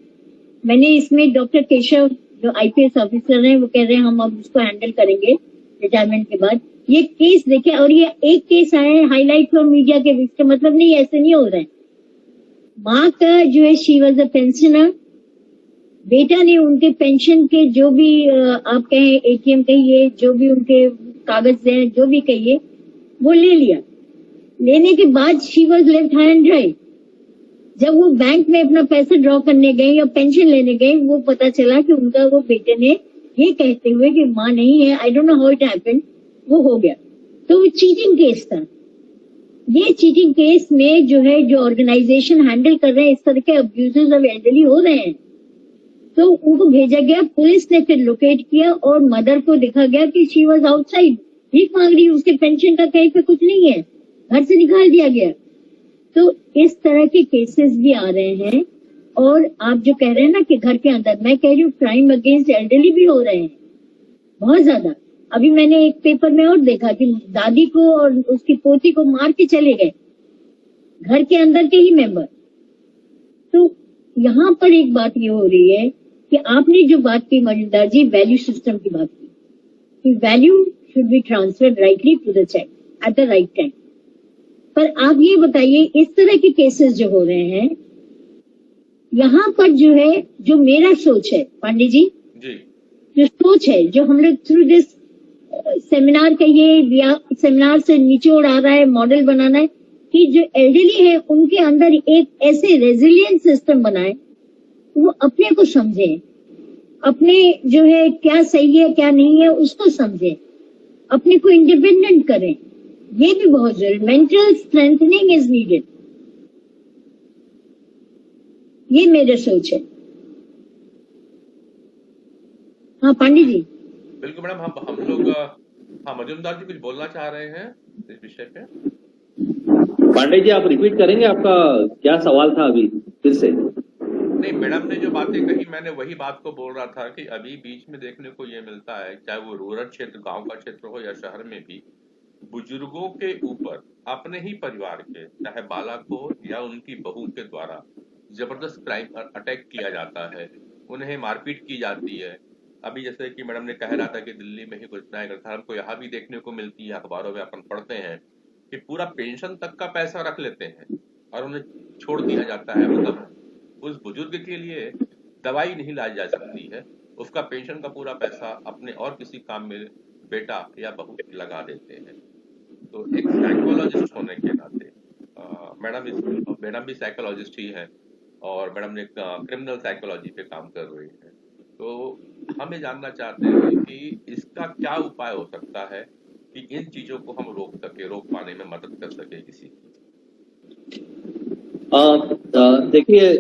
मैंने इसमें डॉक्टर केशव जो आईपीएस ऑफिसर हैं वो कह रहे हैं हम अब उसको हैंडल करेंगे रिटायरमेंट के बाद। ये केस देखे, और ये एक केस आया है हाईलाइट फॉर मीडिया के बीच का मतलब नहीं, ऐसे नहीं हो रहा है। माँ का जो है शी वॉज अ पेंशनर, बेटा ने उनके पेंशन के जो भी आप कहें एटीएम कहिए, जो भी उनके कागज हैं, जो भी कहिए, वो ले लिया। लेने के बाद she was left high and dry. जब वो बैंक में अपना पैसा ड्रॉ करने गए या पेंशन लेने गए, वो पता चला कि उनका वो बेटे ने ये कहते हुए कि माँ नहीं है, I don't know how it happened, वो हो गया। तो वो चीटिंग केस था। ये चीटिंग केस में जो है जो ऑर्गेनाइजेशन हैंडल कर रहे हैं, इस तरह के अब्यूजेस ऑफ एल्डरली हो रहे हैं, तो उनको भेजा गया। पुलिस ने फिर लोकेट किया और मदर को देखा गया कि शी वॉज आउटसाइड, भीख मांग रही, उसके पेंशन का कहीं पे कुछ नहीं है, घर से निकाल दिया गया। तो इस तरह के केसेस भी आ रहे हैं। और आप जो कह रहे हैं ना कि घर के अंदर, मैं कह रही हूँ क्राइम अगेंस्ट एल्डरली भी हो रहे हैं बहुत ज्यादा। अभी मैंने एक पेपर में और देखा कि दादी को और उसकी पोती को मार के चले गए, घर के अंदर के ही मेंबर। तो यहाँ पर एक बात ये हो रही है कि आपने जो बात की मजुमदार जी, वैल्यू सिस्टम की बात की, कि value should be transferred rightly to the child at the right time. पर आप ये बताइए, इस तरह के केसेस जो हो रहे हैं, यहाँ पर जो है, जो मेरा सोच है पांडे जी, जो सोच है, जो हम लोग थ्रू दिस सेमिनार कहिए या सेमिनार से निचोड़ आ रहा है, मॉडल बनाना है कि जो एल्डरली है उनके अंदर एक ऐसे रेजिलियंट सिस्टम बनाए, वो अपने को समझे, अपने जो है क्या सही है क्या नहीं है उसको समझे, अपने को इंडिपेंडेंट करें। ये भी बहुत जरूरी, मेंटल स्ट्रेंथनिंग इज नीडेड। ये मेरा सोच है। हाँ पांडे जी। बिल्कुल मैडम, हम लोग हाँ मजुमदार जी कुछ बोलना चाह रहे हैं इस विषय पे। पांडे जी आप रिपीट करेंगे, आपका क्या सवाल था अभी फिर से? नहीं, मैडम ने जो बातें कही मैंने वही बात को बोल रहा था कि अभी बीच में देखने को ये मिलता है, चाहे वो रूरल क्षेत्र, गांव का क्षेत्र हो या शहर में भी, बुजुर्गों के ऊपर अपने ही परिवार के, चाहे बालक हो या उनकी बहू के द्वारा जबरदस्त क्राइम अटैक किया जाता है, उन्हें मारपीट की जाती है। अभी जैसे कि मैडम ने कह रहा था कि दिल्ली में ही घटनाएं घटना हमको यहाँ भी देखने को मिलती है, अखबारों में अपन पढ़ते हैं कि पूरा पेंशन तक का पैसा रख लेते हैं और उन्हें छोड़ दिया जाता है। मतलब उस बुजुर्ग के लिए दवाई नहीं लाई जा सकती है, उसका पेंशन का पूरा पैसा अपने और किसी काम में बेटा या बहू लगा देते हैं। तो एक साइकोलॉजिस्ट होने के नाते मैडम भी साइकोलॉजिस्ट ही है और मैडम ने क्रिमिनल साइकोलॉजी पे काम कर रही है। तो हम ये जानना चाहते हैं कि इसका क्या उपाय हो सकता है कि इन चीजों को हम रोक पाने में मदद कर सके किसी की। देखिए,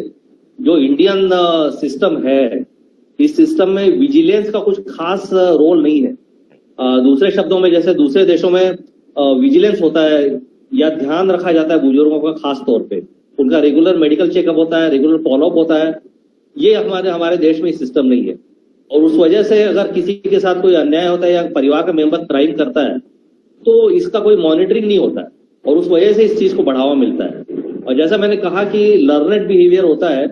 जो इंडियन सिस्टम है, इस सिस्टम में विजिलेंस का कुछ खास रोल नहीं है। दूसरे शब्दों में, जैसे दूसरे देशों में विजिलेंस होता है या ध्यान रखा जाता है बुजुर्गों का, खास तौर पे उनका रेगुलर मेडिकल चेकअप होता है, रेगुलर फॉलोअप होता है। ये हमारे देश में सिस्टम नहीं है और उस वजह से अगर किसी के साथ कोई अन्याय होता है या परिवार का मेंबर क्राइम करता है तो इसका कोई मॉनिटरिंग नहीं होता है और उस वजह से इस चीज को बढ़ावा मिलता है। और जैसा मैंने कहा कि लर्नेड बिहेवियर होता है,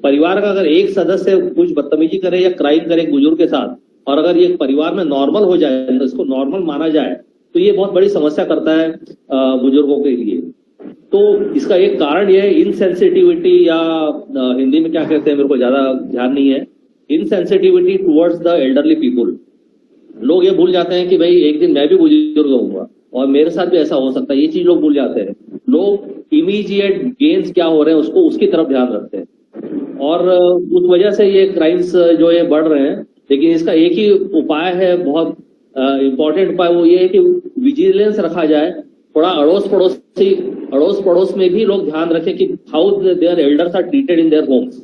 परिवार का अगर एक सदस्य कुछ बदतमीजी करे या क्राइम करे बुजुर्ग के साथ, और अगर ये परिवार में नॉर्मल हो जाए, तो इसको नॉर्मल माना जाए, तो ये बहुत बड़ी समस्या करता है बुजुर्गों के लिए। तो इसका एक कारण यह है इनसेंसिटिविटी, या हिंदी में क्या कहते हैं मेरे को ज्यादा ध्यान नहीं है, insensitivity towards the elderly people. लोग ये भूल जाते हैं कि भाई एक दिन मैं भी बुजुर्ग होऊंगा और मेरे साथ भी ऐसा हो सकता है, ये चीज लोग भूल जाते हैं। लोग इमीडिएट गेन्स क्या हो रहे हैं उसको उसकी तरफ ध्यान रखते हैं और उस वजह से ये क्राइम्स जो ये बढ़ रहे हैं। लेकिन इसका एक ही उपाय है, बहुत इम्पोर्टेंट उपाय, वो ये है कि विजिलेंस रखा जाए। थोड़ा अड़ोस पड़ोस में भी लोग ध्यान रखें कि how their elders are treated in their homes.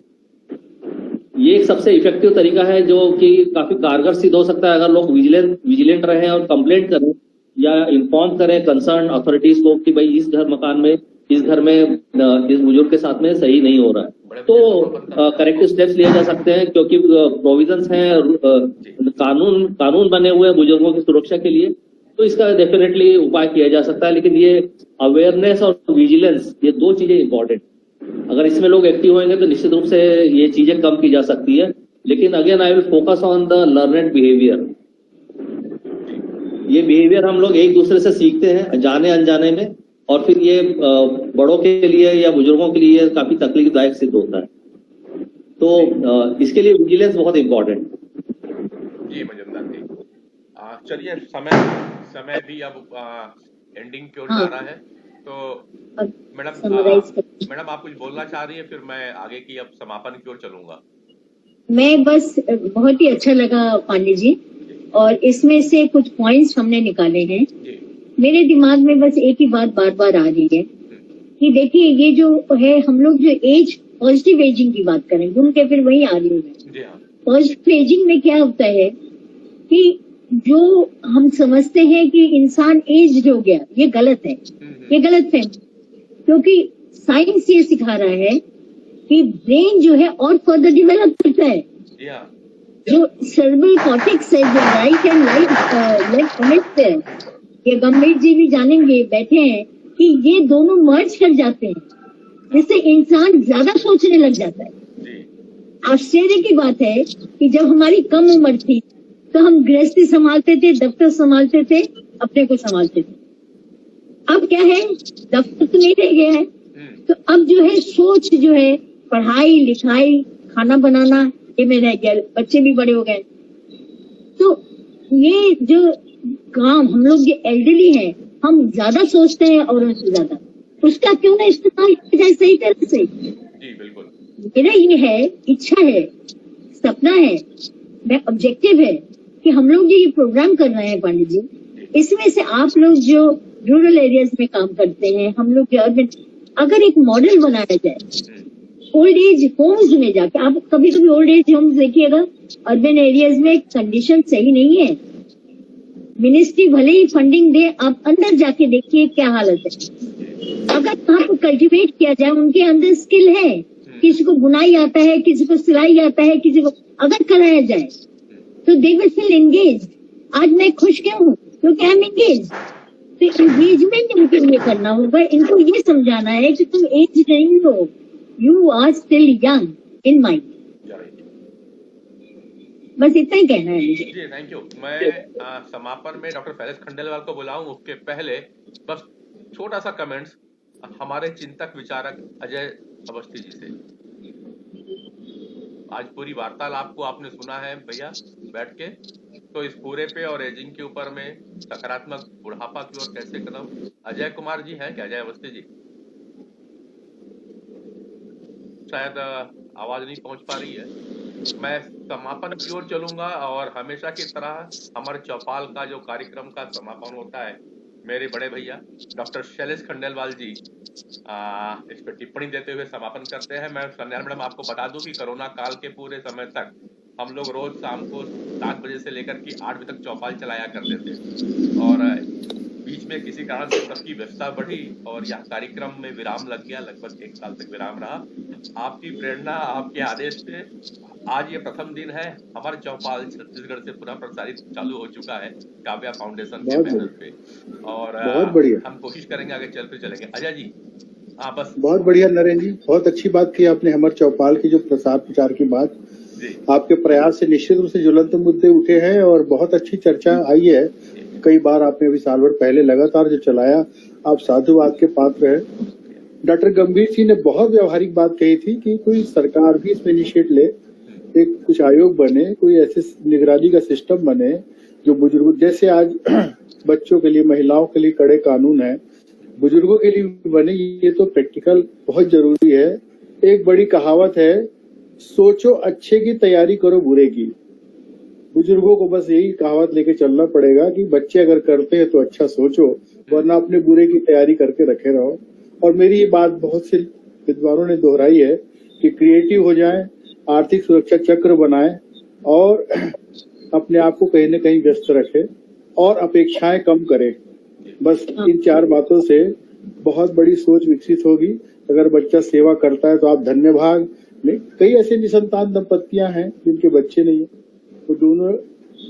ये एक सबसे इफेक्टिव तरीका है जो कि काफी कारगर सिद्ध हो सकता है अगर लोग विजिलेंट रहें और कंप्लेंट करें या इन्फॉर्म करें कंसर्न अथॉरिटीज को कि भाई इस घर में इस बुजुर्ग के साथ में सही नहीं हो रहा है, तो करेक्टिव स्टेप्स लिए जा सकते हैं क्योंकि प्रोविजंस हैं, कानून बने हुए हैं बुजुर्गों की सुरक्षा के लिए, तो इसका डेफिनेटली उपाय किया जा सकता है। लेकिन ये अवेयरनेस और विजिलेंस, ये दो चीजें इंपॉर्टेंट, अगर इसमें लोग एक्टिव होंगे तो निश्चित रूप से ये चीजें कम की जा सकती है। लेकिन again I will focus on the learned behaviour. ये बिहेवियर हम लोग एक दूसरे से सीखते हैं जाने अनजाने में, और फिर ये बड़ों के लिए या बुजुर्गों के लिए काफी तकलीफदायक सिद्ध होता है। तो इसके लिए विजिलेंस बहुत इंपॉर्टेंट। जी मजुमदार जी, चलिए समय भी अब एंडिंग की ओर जा रहा है, तो मैडम आप कुछ बोलना चाह रही है, फिर मैं आगे की अब समापन की ओर चलूंगा। मैं बस बहुत ही अच्छा लगा पांडे जी, और इसमें से कुछ पॉइंट्स हमने निकाले हैं। मेरे दिमाग में बस एक ही बात बार बार आ रही है कि देखिए ये जो है, हम लोग जो पॉजिटिव एजिंग की बात करें, घूम के फिर वही आ रही हूँ मैं। पॉजिटिव एजिंग में क्या होता है कि जो हम समझते हैं कि इंसान एज हो गया, ये गलत है, ये गलत है, क्योंकि साइंस ये सिखा रहा है कि ब्रेन जो है और फर्दर डेवलप करता है। जो सर्वल कॉर्टेक्स है, जो राइट एंड लेफ्ट हेमिस्फीयर है, ये गंभीर जी भी जानेंगे, बैठे हैं, कि ये दोनों मर्ज कर जाते हैं, जिससे इंसान ज्यादा सोचने लग जाता है। आश्चर्य की बात है कि जब हमारी कम उम्र थी तो हम गृहस्थी संभालते थे, दफ्तर संभालते थे, अपने को संभालते थे। अब क्या है, दफ्तर तो नहीं रह गया है, तो अब जो है सोच जो है, पढ़ाई लिखाई, खाना बनाना, ये में रह गया, बच्चे भी बड़े हो गए। तो ये जो काम हम लोग जो एल्डरली है, हम ज्यादा सोचते हैं और उनसे ज्यादा, उसका क्यों ना इस्तेमाल किया जाए सही तरह से। जी बिल्कुल, मेरा ये है, इच्छा है, सपना है, मैं ऑब्जेक्टिव है कि हम लोग जो ये प्रोग्राम कर रहे हैं पांडे जी, इसमें से आप लोग जो रूरल एरियाज में काम करते हैं, हम लोग जो अर्बन, अगर एक मॉडल बनाया जाए ओल्ड एज होम्स में जाके, आप कभी कभी ओल्ड एज होम्स देखिएगा अर्बन एरियाज में कंडीशन सही नहीं है, मिनिस्ट्री भले ही फंडिंग दे, आप अंदर जाके देखिए क्या हालत है। अगर वहां पर कल्टिवेट किया जाए, उनके अंदर स्किल है, किसी को बुनाई आता है, किसी को सिलाई आता है, किसी को, अगर कराया जाए तो दे विल फील एंगेज। आज मैं खुश क्यों हूँ, क्योंकि आई एम एंगेज। तो एंगेजमेंट इनके लिए करना होगा, इनको ये समझाना है कि तुम एज नहीं हो, you are still young in mind. बस इतना ही कहना है मुझे। जी थैंक यू। मैं समापन में डॉक्टर फैलेस खंडेलवाल को बुलाऊं, उसके पहले बस छोटा सा कमेंट्स हमारे चिंतक विचारक अजय अवस्थी जी से। आज पूरी वार्तालाप को आपने सुना है भैया बैठ के, तो इस पूरे पे और एजिंग के ऊपर में सकारात्मक बुढ़ापा की ओर कैसे कदम, अजय कुमार जी हैं क्या, अजय अवस्थी जी? शायद आवाज नहीं पहुंच पा रही है। मैं समापन की ओर चलूंगा, और हमेशा की तरह हमारे चौपाल का जो कार्यक्रम का समापन होता है, मेरे बड़े भैया डॉक्टर शैलेश खंडेलवाल जी इस पर टिप्पणी देते हुए समापन करते हैं। मैं सन्याल मैडम आपको बता दूं कि कोरोना काल के पूरे समय तक हम लोग रोज शाम को 7 बजे से लेकर के 8 बजे तक चौपाल चलाया करते थे, और बीच में किसी कारण से सबकी व्यस्तता बढ़ी और यह कार्यक्रम में विराम लग गया, लगभग 1 साल तक विराम रहा। आपकी प्रेरणा, आपके आदेश पे आज ये प्रथम दिन है हमारे चौपाल छत्तीसगढ़ से पुनः प्रसारित चालू हो चुका है काव्या फाउंडेशन के बैनर पे, और बहुत बढ़िया, हम कोशिश करेंगे आगे चल फिर चलेंगे। अजय जी बस। बहुत बढ़िया नरेंद्र जी, बहुत अच्छी बात की आपने हमारे चौपाल की जो प्रसार प्रचार की बात, आपके प्रयास से निश्चित रूप से ज्वलंत मुद्दे उठे हैं और बहुत अच्छी चर्चा आई है। कई बार आपने अभी साल भर पहले लगातार जो चलाया, आप साधुवाद के पात्र है। डॉक्टर गंभीर सिंह ने बहुत व्यवहारिक बात कही थी कि कोई सरकार भी इसमें इनिशिएट ले, एक कुछ आयोग बने, कोई ऐसे निगरानी का सिस्टम बने जो बुजुर्गों, जैसे आज बच्चों के लिए, महिलाओं के लिए कड़े कानून है, बुजुर्गों के लिए भी बने। ये तो प्रैक्टिकल बहुत जरूरी है। एक बड़ी कहावत है, सोचो अच्छे की तैयारी करो बुरे की। बुजुर्गों को बस यही कहावत लेके चलना पड़ेगा कि बच्चे अगर करते हैं तो अच्छा सोचो, वरना अपने बुरे की तैयारी करके रखे रहो। और मेरी ये बात बहुत से विद्वानों ने दोहराई है कि क्रिएटिव हो जाएं, आर्थिक सुरक्षा चक्र बनाएं और अपने आप को कहीं न कहीं व्यस्त रखें और अपेक्षाएं कम करें। बस इन 4 बातों से बहुत बड़ी सोच विकसित होगी। अगर बच्चा सेवा करता है तो आप धन्यभाग में। कई ऐसे निसंतान दंपतियां हैं जिनके बच्चे नहीं है, वो दोनों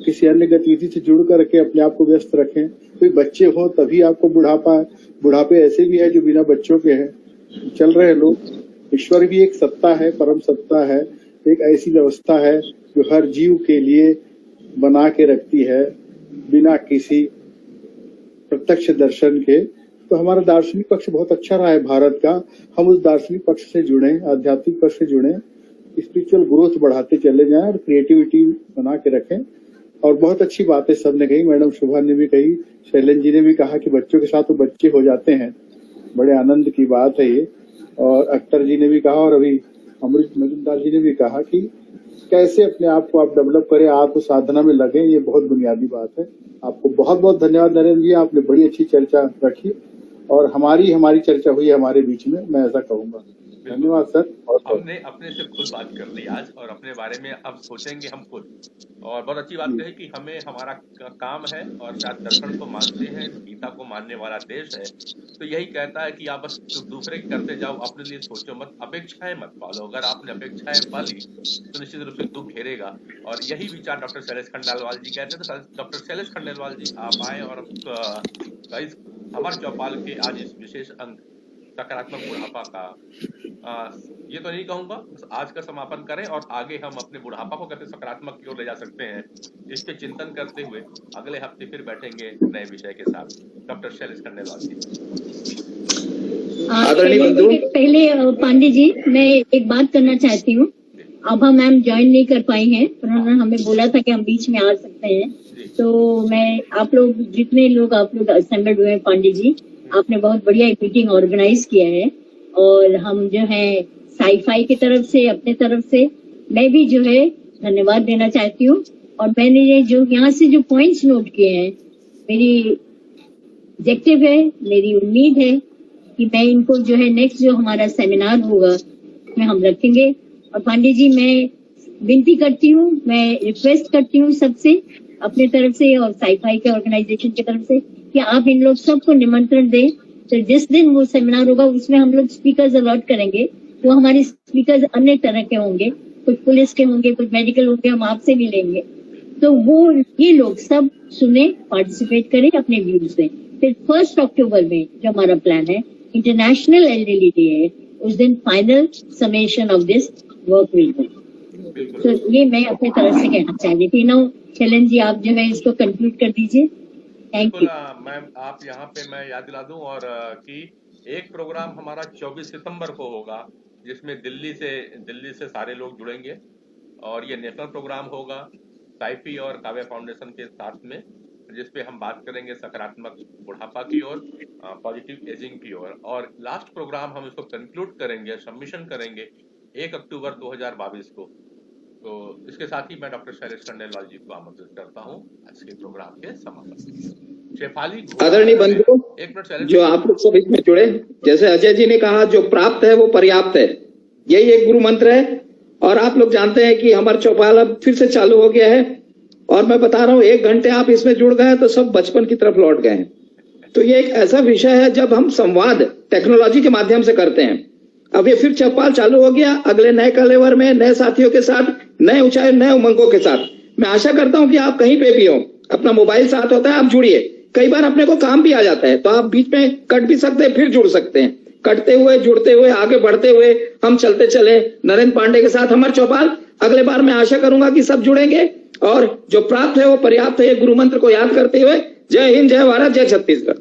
किसी अन्य गतिविधि से जुड़ करके अपने आप को व्यस्त रखें। कोई बच्चे हो तभी आपको बुढ़ापे ऐसे भी है जो बिना बच्चों के हैं, चल रहे लोग। ईश्वर भी एक सत्ता है, परम सत्ता है, एक ऐसी व्यवस्था है जो हर जीव के लिए बना के रखती है बिना किसी प्रत्यक्ष दर्शन के। तो हमारा दार्शनिक पक्ष बहुत अच्छा रहा है भारत का। हम उस दार्शनिक पक्ष से जुड़े, आध्यात्मिक पक्ष से जुड़े, स्पिरिचुअल ग्रोथ बढ़ाते चले जाएं और क्रिएटिविटी बना के रखें। और बहुत अच्छी बातें सबने कही, मैडम शोभा ने भी कही, शैलेंद्र जी ने भी कहा कि बच्चों के साथ तो बच्चे हो जाते हैं, बड़े आनंद की बात है ये। और अख्तर जी ने भी कहा और अभी अमृत मजुमदार जी ने भी कहा कि कैसे अपने आप को आप डेवलप करें, आत्म साधना में लगे, ये बहुत बुनियादी बात है। आपको बहुत बहुत धन्यवाद नरेंद्र जी, आपने बड़ी अच्छी चर्चा रखी और हमारी चर्चा हुई हमारे बीच में, मैं ऐसा कहूंगा। धन्यवाद सर। हमने अपने से खुद बात कर ली आज और अपने बारे में अब सोचेंगे हम खुद। और बहुत अच्छी बात है कि हमें हमारा काम है और शायद दर्शन को मानते हैं, गीता को मानने वाला देश है, तो यही कहता है कि आप बस दूसरे की करते जाओ, अपने लिए सोचो मत, अपेक्षाएं मत पालो। अगर आपने अपेक्षाएं पाली तो निश्चित रूप से दुख घेरेगा। और यही विचार डॉक्टर शैलेश खंडेलवाल जी कहते हैं। तो डॉक्टर शैलेश खंडेलवाल जी आप आए और अमर चौपाल के आज इस विशेष अंक सकारात्मक बुढ़ापा का ये तो नहीं कहूंगा, आज का समापन करें और आगे हम अपने बुढ़ापा को कैसे सकारात्मक की ओर ले जा सकते हैं, इस पे चिंतन करते हुए अगले हफ्ते फिर बैठेंगे नए विषय के साथ। डॉक्टर शैलेश खंडेलवाल जी। पहले पांडे जी मैं एक बात करना चाहती हूँ। आभा मैम ज्वाइन नहीं कर पाई हैं, उन्होंने हमें बोला था कि हम बीच में आ सकते हैं। तो मैं आप लोग जितने लोग असेंबल्ड हुए हैं, पांडे जी आपने बहुत बढ़िया एक मीटिंग ऑर्गेनाइज किया है। और हम जो है साईफाई की तरफ से, अपने तरफ से मैं भी जो है धन्यवाद देना चाहती हूँ। और मैंने ये जो यहाँ से जो पॉइंट्स नोट किए हैं, मेरी ऑब्जेक्टिव है, मेरी उम्मीद है कि मैं इनको जो है नेक्स्ट जो हमारा सेमिनार होगा उसमें हम रखेंगे। और पांडे जी मैं विनती करती हूँ, मैं रिक्वेस्ट करती हूँ सबसे अपने तरफ से और साईफाई के ऑर्गेनाइजेशन की तरफ से कि आप इन लोग सबको निमंत्रण दें। तो जिस दिन वो सेमिनार होगा उसमें हम लोग स्पीकर्स अलॉट करेंगे। वो हमारे स्पीकर्स अन्य तरह के होंगे, कुछ पुलिस के होंगे, कुछ मेडिकल होंगे, हम आपसे भी लेंगे। तो वो ये लोग सब सुने, पार्टिसिपेट करें अपने व्यूज में। फिर 1 अक्टूबर में जो हमारा प्लान है, इंटरनेशनल एल्डरली डे है, उस दिन final summation of this work will be. तो ये मैं अपनी तरफ से कहना चाह रही थी। नाउ शैलेंद्र जी आप जो है इसको कंक्लूड कर दीजिए। Thank you ma'am. आप यहाँ पे मैं याद दिला दूं और कि एक प्रोग्राम हमारा 24 सितंबर को होगा जिसमें दिल्ली से सारे लोग जुड़ेंगे और ये नेशनल प्रोग्राम होगा साइफी और काव्या फाउंडेशन के साथ में, जिसपे हम बात करेंगे सकारात्मक बुढ़ापा की ओर, पॉजिटिव एजिंग की ओर। और लास्ट प्रोग्राम हम इसको कंक्लूड करेंगे, सबमिशन करेंगे 1 अक्टूबर 2022 को। तो इसके साथ ही मैं डॉक्टर शैलेश खंडेलवाल जी को आमंत्रित करता हूँ आज के प्रोग्राम के समापन। शेफाली आदरणीय बंधु, जो आप लोग सब इसमें जुड़े, जैसे अजय जी ने कहा, जो प्राप्त है वो पर्याप्त है, यही एक गुरु मंत्र है। और आप लोग जानते हैं कि हमारा चौपाल अब फिर से चालू हो गया है और मैं बता रहा हूँ 1 घंटे आप इसमें जुड़ गए तो सब बचपन की तरफ लौट गए हैं। तो ये एक ऐसा विषय है जब हम संवाद टेक्नोलॉजी के माध्यम से करते हैं। अब ये फिर चौपाल चालू हो गया, अगले नए कलेवर में नए साथियों के साथ, नए ऊंचाई, नए उमंगों के साथ। मैं आशा करता हूं कि आप कहीं पे भी हो, अपना मोबाइल साथ होता है, आप जुड़िए। कई बार अपने को काम भी आ जाता है तो आप बीच में कट भी सकते हैं, फिर जुड़ सकते हैं। कटते हुए, जुड़ते हुए, आगे बढ़ते हुए हम चलते चले नरेंद्र पांडे के साथ हमारे चौपाल। अगले बार मैं आशा करूंगा कि सब जुड़ेंगे और जो प्राप्त है वो पर्याप्त है, ये गुरु मंत्र को याद करते हुए। जय हिंद, जय भारत, जय Chhattisgarh.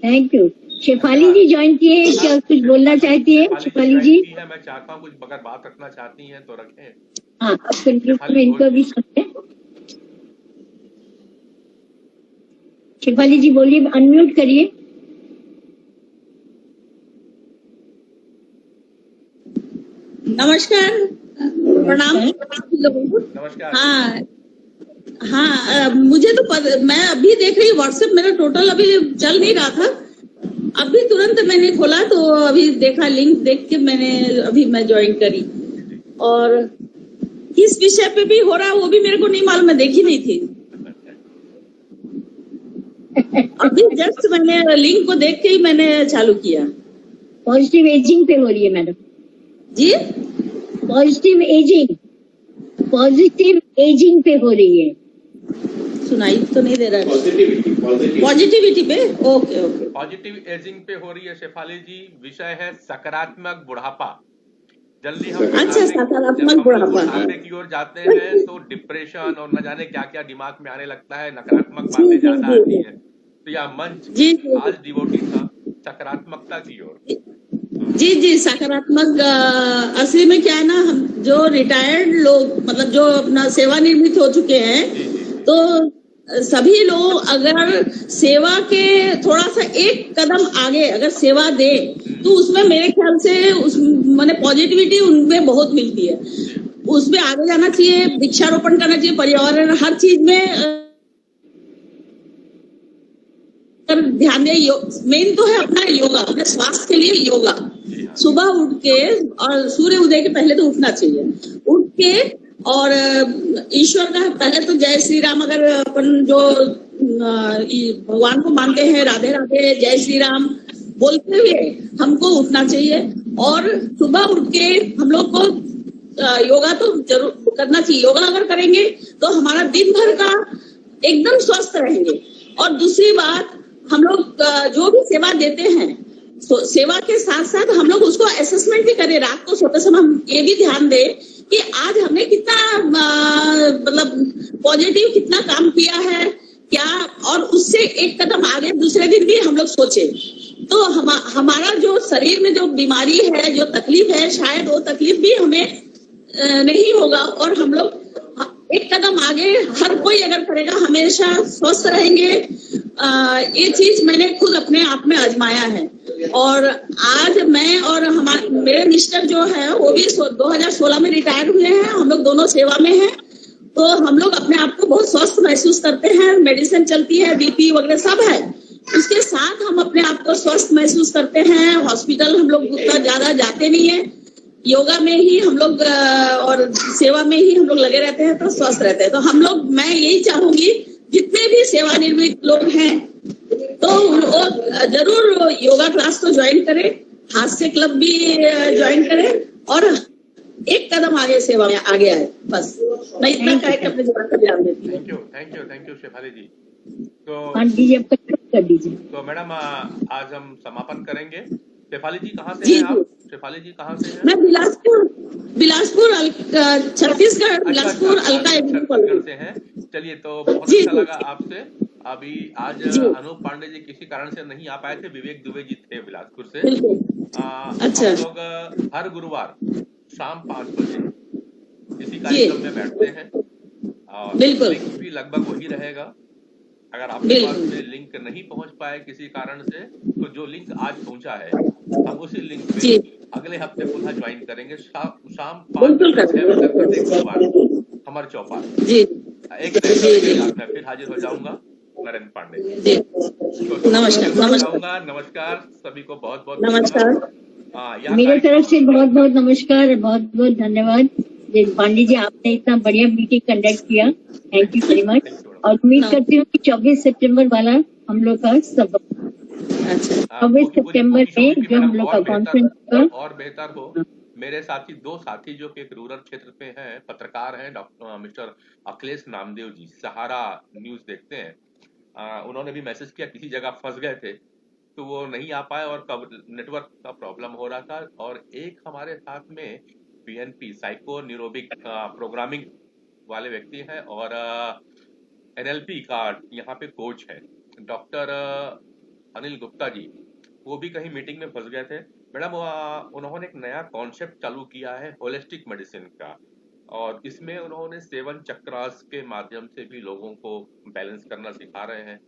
Thank you. Shefali ji join किए, क्या कुछ बोलना चाहती है शेफाली जी? मैं चाहता हूँ कुछ अगर बात रखना चाहती हैं तो रखें। हाँ, अब कंक्लूजन में इनको भी सुनते। शेफाली जी बोलिए, अनम्यूट करिए। नमस्कार, प्रणाम लोगों को। नमस्कार। हाँ हाँ, मुझे तो मैं अभी देख रही व्हाट्सएप, मेरा टोटल अभी चल नहीं रहा था, अभी तुरंत मैंने खोला तो अभी देखा, लिंक देख के मैं ज्वाइन करी। और किस विषय पे भी हो रहा है वो भी मेरे को नहीं मालूम, मैं देखी नहीं थी। अभी जस्ट मैंने लिंक को देख के ही मैंने चालू किया। पॉजिटिव एजिंग पे हो रही है मैडम जी, पॉजिटिव एजिंग पे हो रही है। सुनाई तो नहीं दे रहा है। पॉजिटिविटी पे, ओके ओके। पॉजिटिव एजिंग पे हो रही है शेफाली जी। विषय है सकारात्मक बुढ़ापा। जल्दी हम अच्छा, सकारात्मक बुढ़ापे की ओर जाते हैं तो डिप्रेशन और न जाने क्या क्या दिमाग में आने लगता है, नकारात्मक बातें ज्यादा आती है। तो यह मंच आज डिवोटी था सकारात्मकता की ओर। जी जी, सकारात्मक। असली में क्या है ना, हम जो रिटायर्ड लोग, मतलब जो अपना सेवानिवृत्त हो चुके हैं, तो सभी लोग अगर सेवा के थोड़ा सा एक कदम आगे अगर सेवा दे तो उसमें मेरे ख्याल से उस माने पॉजिटिविटी उनमें बहुत मिलती है। उसमें आगे जाना चाहिए, वृक्षारोपण करना चाहिए, पर्यावरण हर चीज में ध्यान दे। मेन तो है अपना योगा, अपने स्वास्थ्य के लिए योगा। सुबह उठ के और सूर्य उदय के पहले तो उठना चाहिए, उठ के और ईश्वर का पहले तो जय श्री राम, अगर अपन जो भगवान को मानते हैं, राधे राधे जय श्री राम बोलते हुए हमको उठना चाहिए। और सुबह उठ के हम लोग को योगा तो जरूर करना चाहिए। योगा अगर करेंगे तो हमारा दिन भर का एकदम स्वस्थ रहेंगे। और दूसरी बात, हम लोग जो भी सेवा देते हैं, तो सेवा के साथ साथ हम लोग उसको असेसमेंट भी करें। रात को सोते समय हम ये भी ध्यान दें कि आज हमने कितना मतलब पॉजिटिव कितना काम किया है क्या, और उससे एक कदम आगे दूसरे दिन भी हम लोग सोचे तो हमारा जो शरीर में जो बीमारी है, जो तकलीफ है, शायद वो तकलीफ भी हमें नहीं होगा। और हम लोग एक कदम आगे हर कोई अगर करेगा हमेशा स्वस्थ रहेंगे। ये चीज मैंने खुद अपने आप में आजमाया है। और आज मैं और मेरे मिस्टर जो है वो भी 2016 में रिटायर हुए हैं। हम लोग दोनों सेवा में हैं, तो हम लोग अपने आप को बहुत स्वस्थ महसूस करते हैं। मेडिसिन चलती है, बीपी वगैरह सब है, उसके साथ हम अपने आप को स्वस्थ महसूस करते हैं। हॉस्पिटल हम लोग उतना ज्यादा जाते नहीं है, योगा में ही हम लोग और सेवा में ही हम लोग लगे रहते हैं, तो स्वस्थ रहते हैं। तो हम लोग, मैं यही चाहूंगी जितने भी सेवानिवृत्त लोग हैं तो वो जरूर योगा क्लास तो ज्वाइन करें, हास्य क्लब भी ज्वाइन करें और एक कदम आगे सेवा में आगे आए। बस मैं इतना कह के अपने जवाब का ध्यान देती हूँ। थैंक यू शेफाली जी। तो कर दीजिए। तो मैडम आज हम समापन करेंगे। शेफाली जी कहाँ से हैं आप? शेफाली जी कहाँ से हैं? मैं बिलासपुर छत्तीसगढ़, बिलासपुर अलका छत्तीसगढ़ से हैं। चलिए, तो बहुत अच्छा लगा आपसे। अभी आज अनूप पांडे जी किसी कारण से नहीं आ पाए थे, विवेक दुबे जी थे बिलासपुर से। अच्छा। हम लोग हर गुरुवार शाम 5 बजे इसी कार्यक्रम में बैठते हैं और लिंक भी लगभग वही रहेगा। अगर आपके पास में लिंक नहीं पहुंच पाए किसी कारण से, तो जो लिंक आज पहुंचा है हम उसी लिंक पे अगले हफ्ते पुनः ज्वाइन करेंगे। शाम 5 से 6 बजे तक प्रत्येक गुरुवार हमारे चौपाल एक मैं फिर हाजिर हो जाऊंगा। नरेंद्र पांडे। नमस्कार सभी को, बहुत बहुत नमस्कार। मेरे तरफ से बहुत बहुत नमस्कार, बहुत बहुत धन्यवाद पांडे जी, आपने इतना बढ़िया मीटिंग कंडक्ट किया। Thank you very much. और उम्मीद करती हूँ कि 24 सितंबर वाला हम लोग का सब 24 सितंबर में जो हम लोग का कॉन्फ्रेंस और बेहतर हो। मेरे साथी, दो साथी जो कि एक रूरल क्षेत्र पे हैं, पत्रकार हैं, डॉक्टर मिस्टर अखिलेश नामदेव जी, सहारा न्यूज देखते हैं। उन्होंने भी मैसेज किया, किसी जगह फंस गए थे तो वो नहीं आ पाए और नेटवर्क का प्रॉब्लम हो रहा था। और एक हमारे साथ में पीएनपी साइको न्यूरोबिक प्रोग्रामिंग वाले व्यक्ति हैं और एनएलपी का यहाँ पे कोच है डॉक्टर अनिल गुप्ता जी। वो भी कहीं मीटिंग में फंस गए थे। मैडम उन्होंने एक नया कॉन्सेप्ट चालू किया है होलिस्टिक मेडिसिन का, और इसमें उन्होंने 7 चक्रास के माध्यम से भी लोगों को बैलेंस करना सिखा रहे हैं,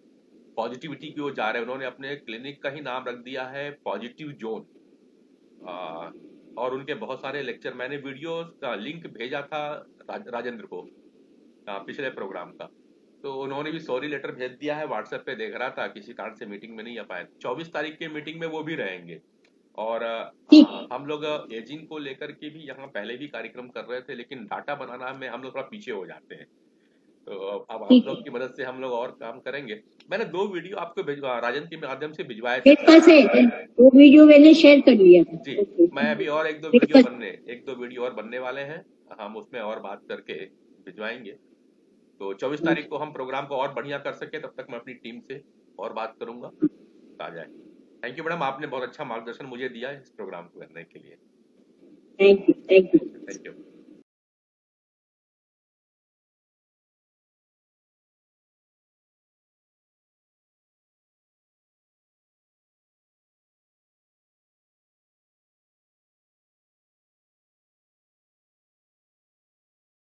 पॉजिटिविटी की ओर जा रहे हैं। उन्होंने अपने क्लिनिक का ही नाम रख दिया है पॉजिटिव जोन। और उनके बहुत सारे लेक्चर, मैंने वीडियो का लिंक भेजा था राजेंद्र को पिछले प्रोग्राम का, तो उन्होंने भी सॉरी लेटर भेज दिया है। व्हाट्सएप पे देख रहा था, किसी कारण से मीटिंग में नहीं आ पाए। 24 तारीख के मीटिंग में वो भी रहेंगे। और हम लोग एजिंग को लेकर के भी यहाँ पहले भी कार्यक्रम कर रहे थे, लेकिन डाटा बनाना में हम लोग थोड़ा पीछे हो जाते हैं। तो अब आप लोग की मदद से हम लोग और काम करेंगे। मैंने 2 वीडियो आपको भिजवा, राजन के माध्यम से भिजवाए थे। वो वीडियो मैंने शेयर कर लिया था। जी, मैं अभी और 1-2 वीडियो और बनने वाले हैं, हम उसमें और बात करके भिजवाएंगे। तो 24 तारीख को हम प्रोग्राम को और बढ़िया कर सके, तब तक मैं अपनी टीम से और बात करूंगा, आ जाए। थैंक यू मैडम, आपने बहुत अच्छा मार्गदर्शन मुझे दिया है इस प्रोग्राम को करने के लिए। Thank you. Thank you.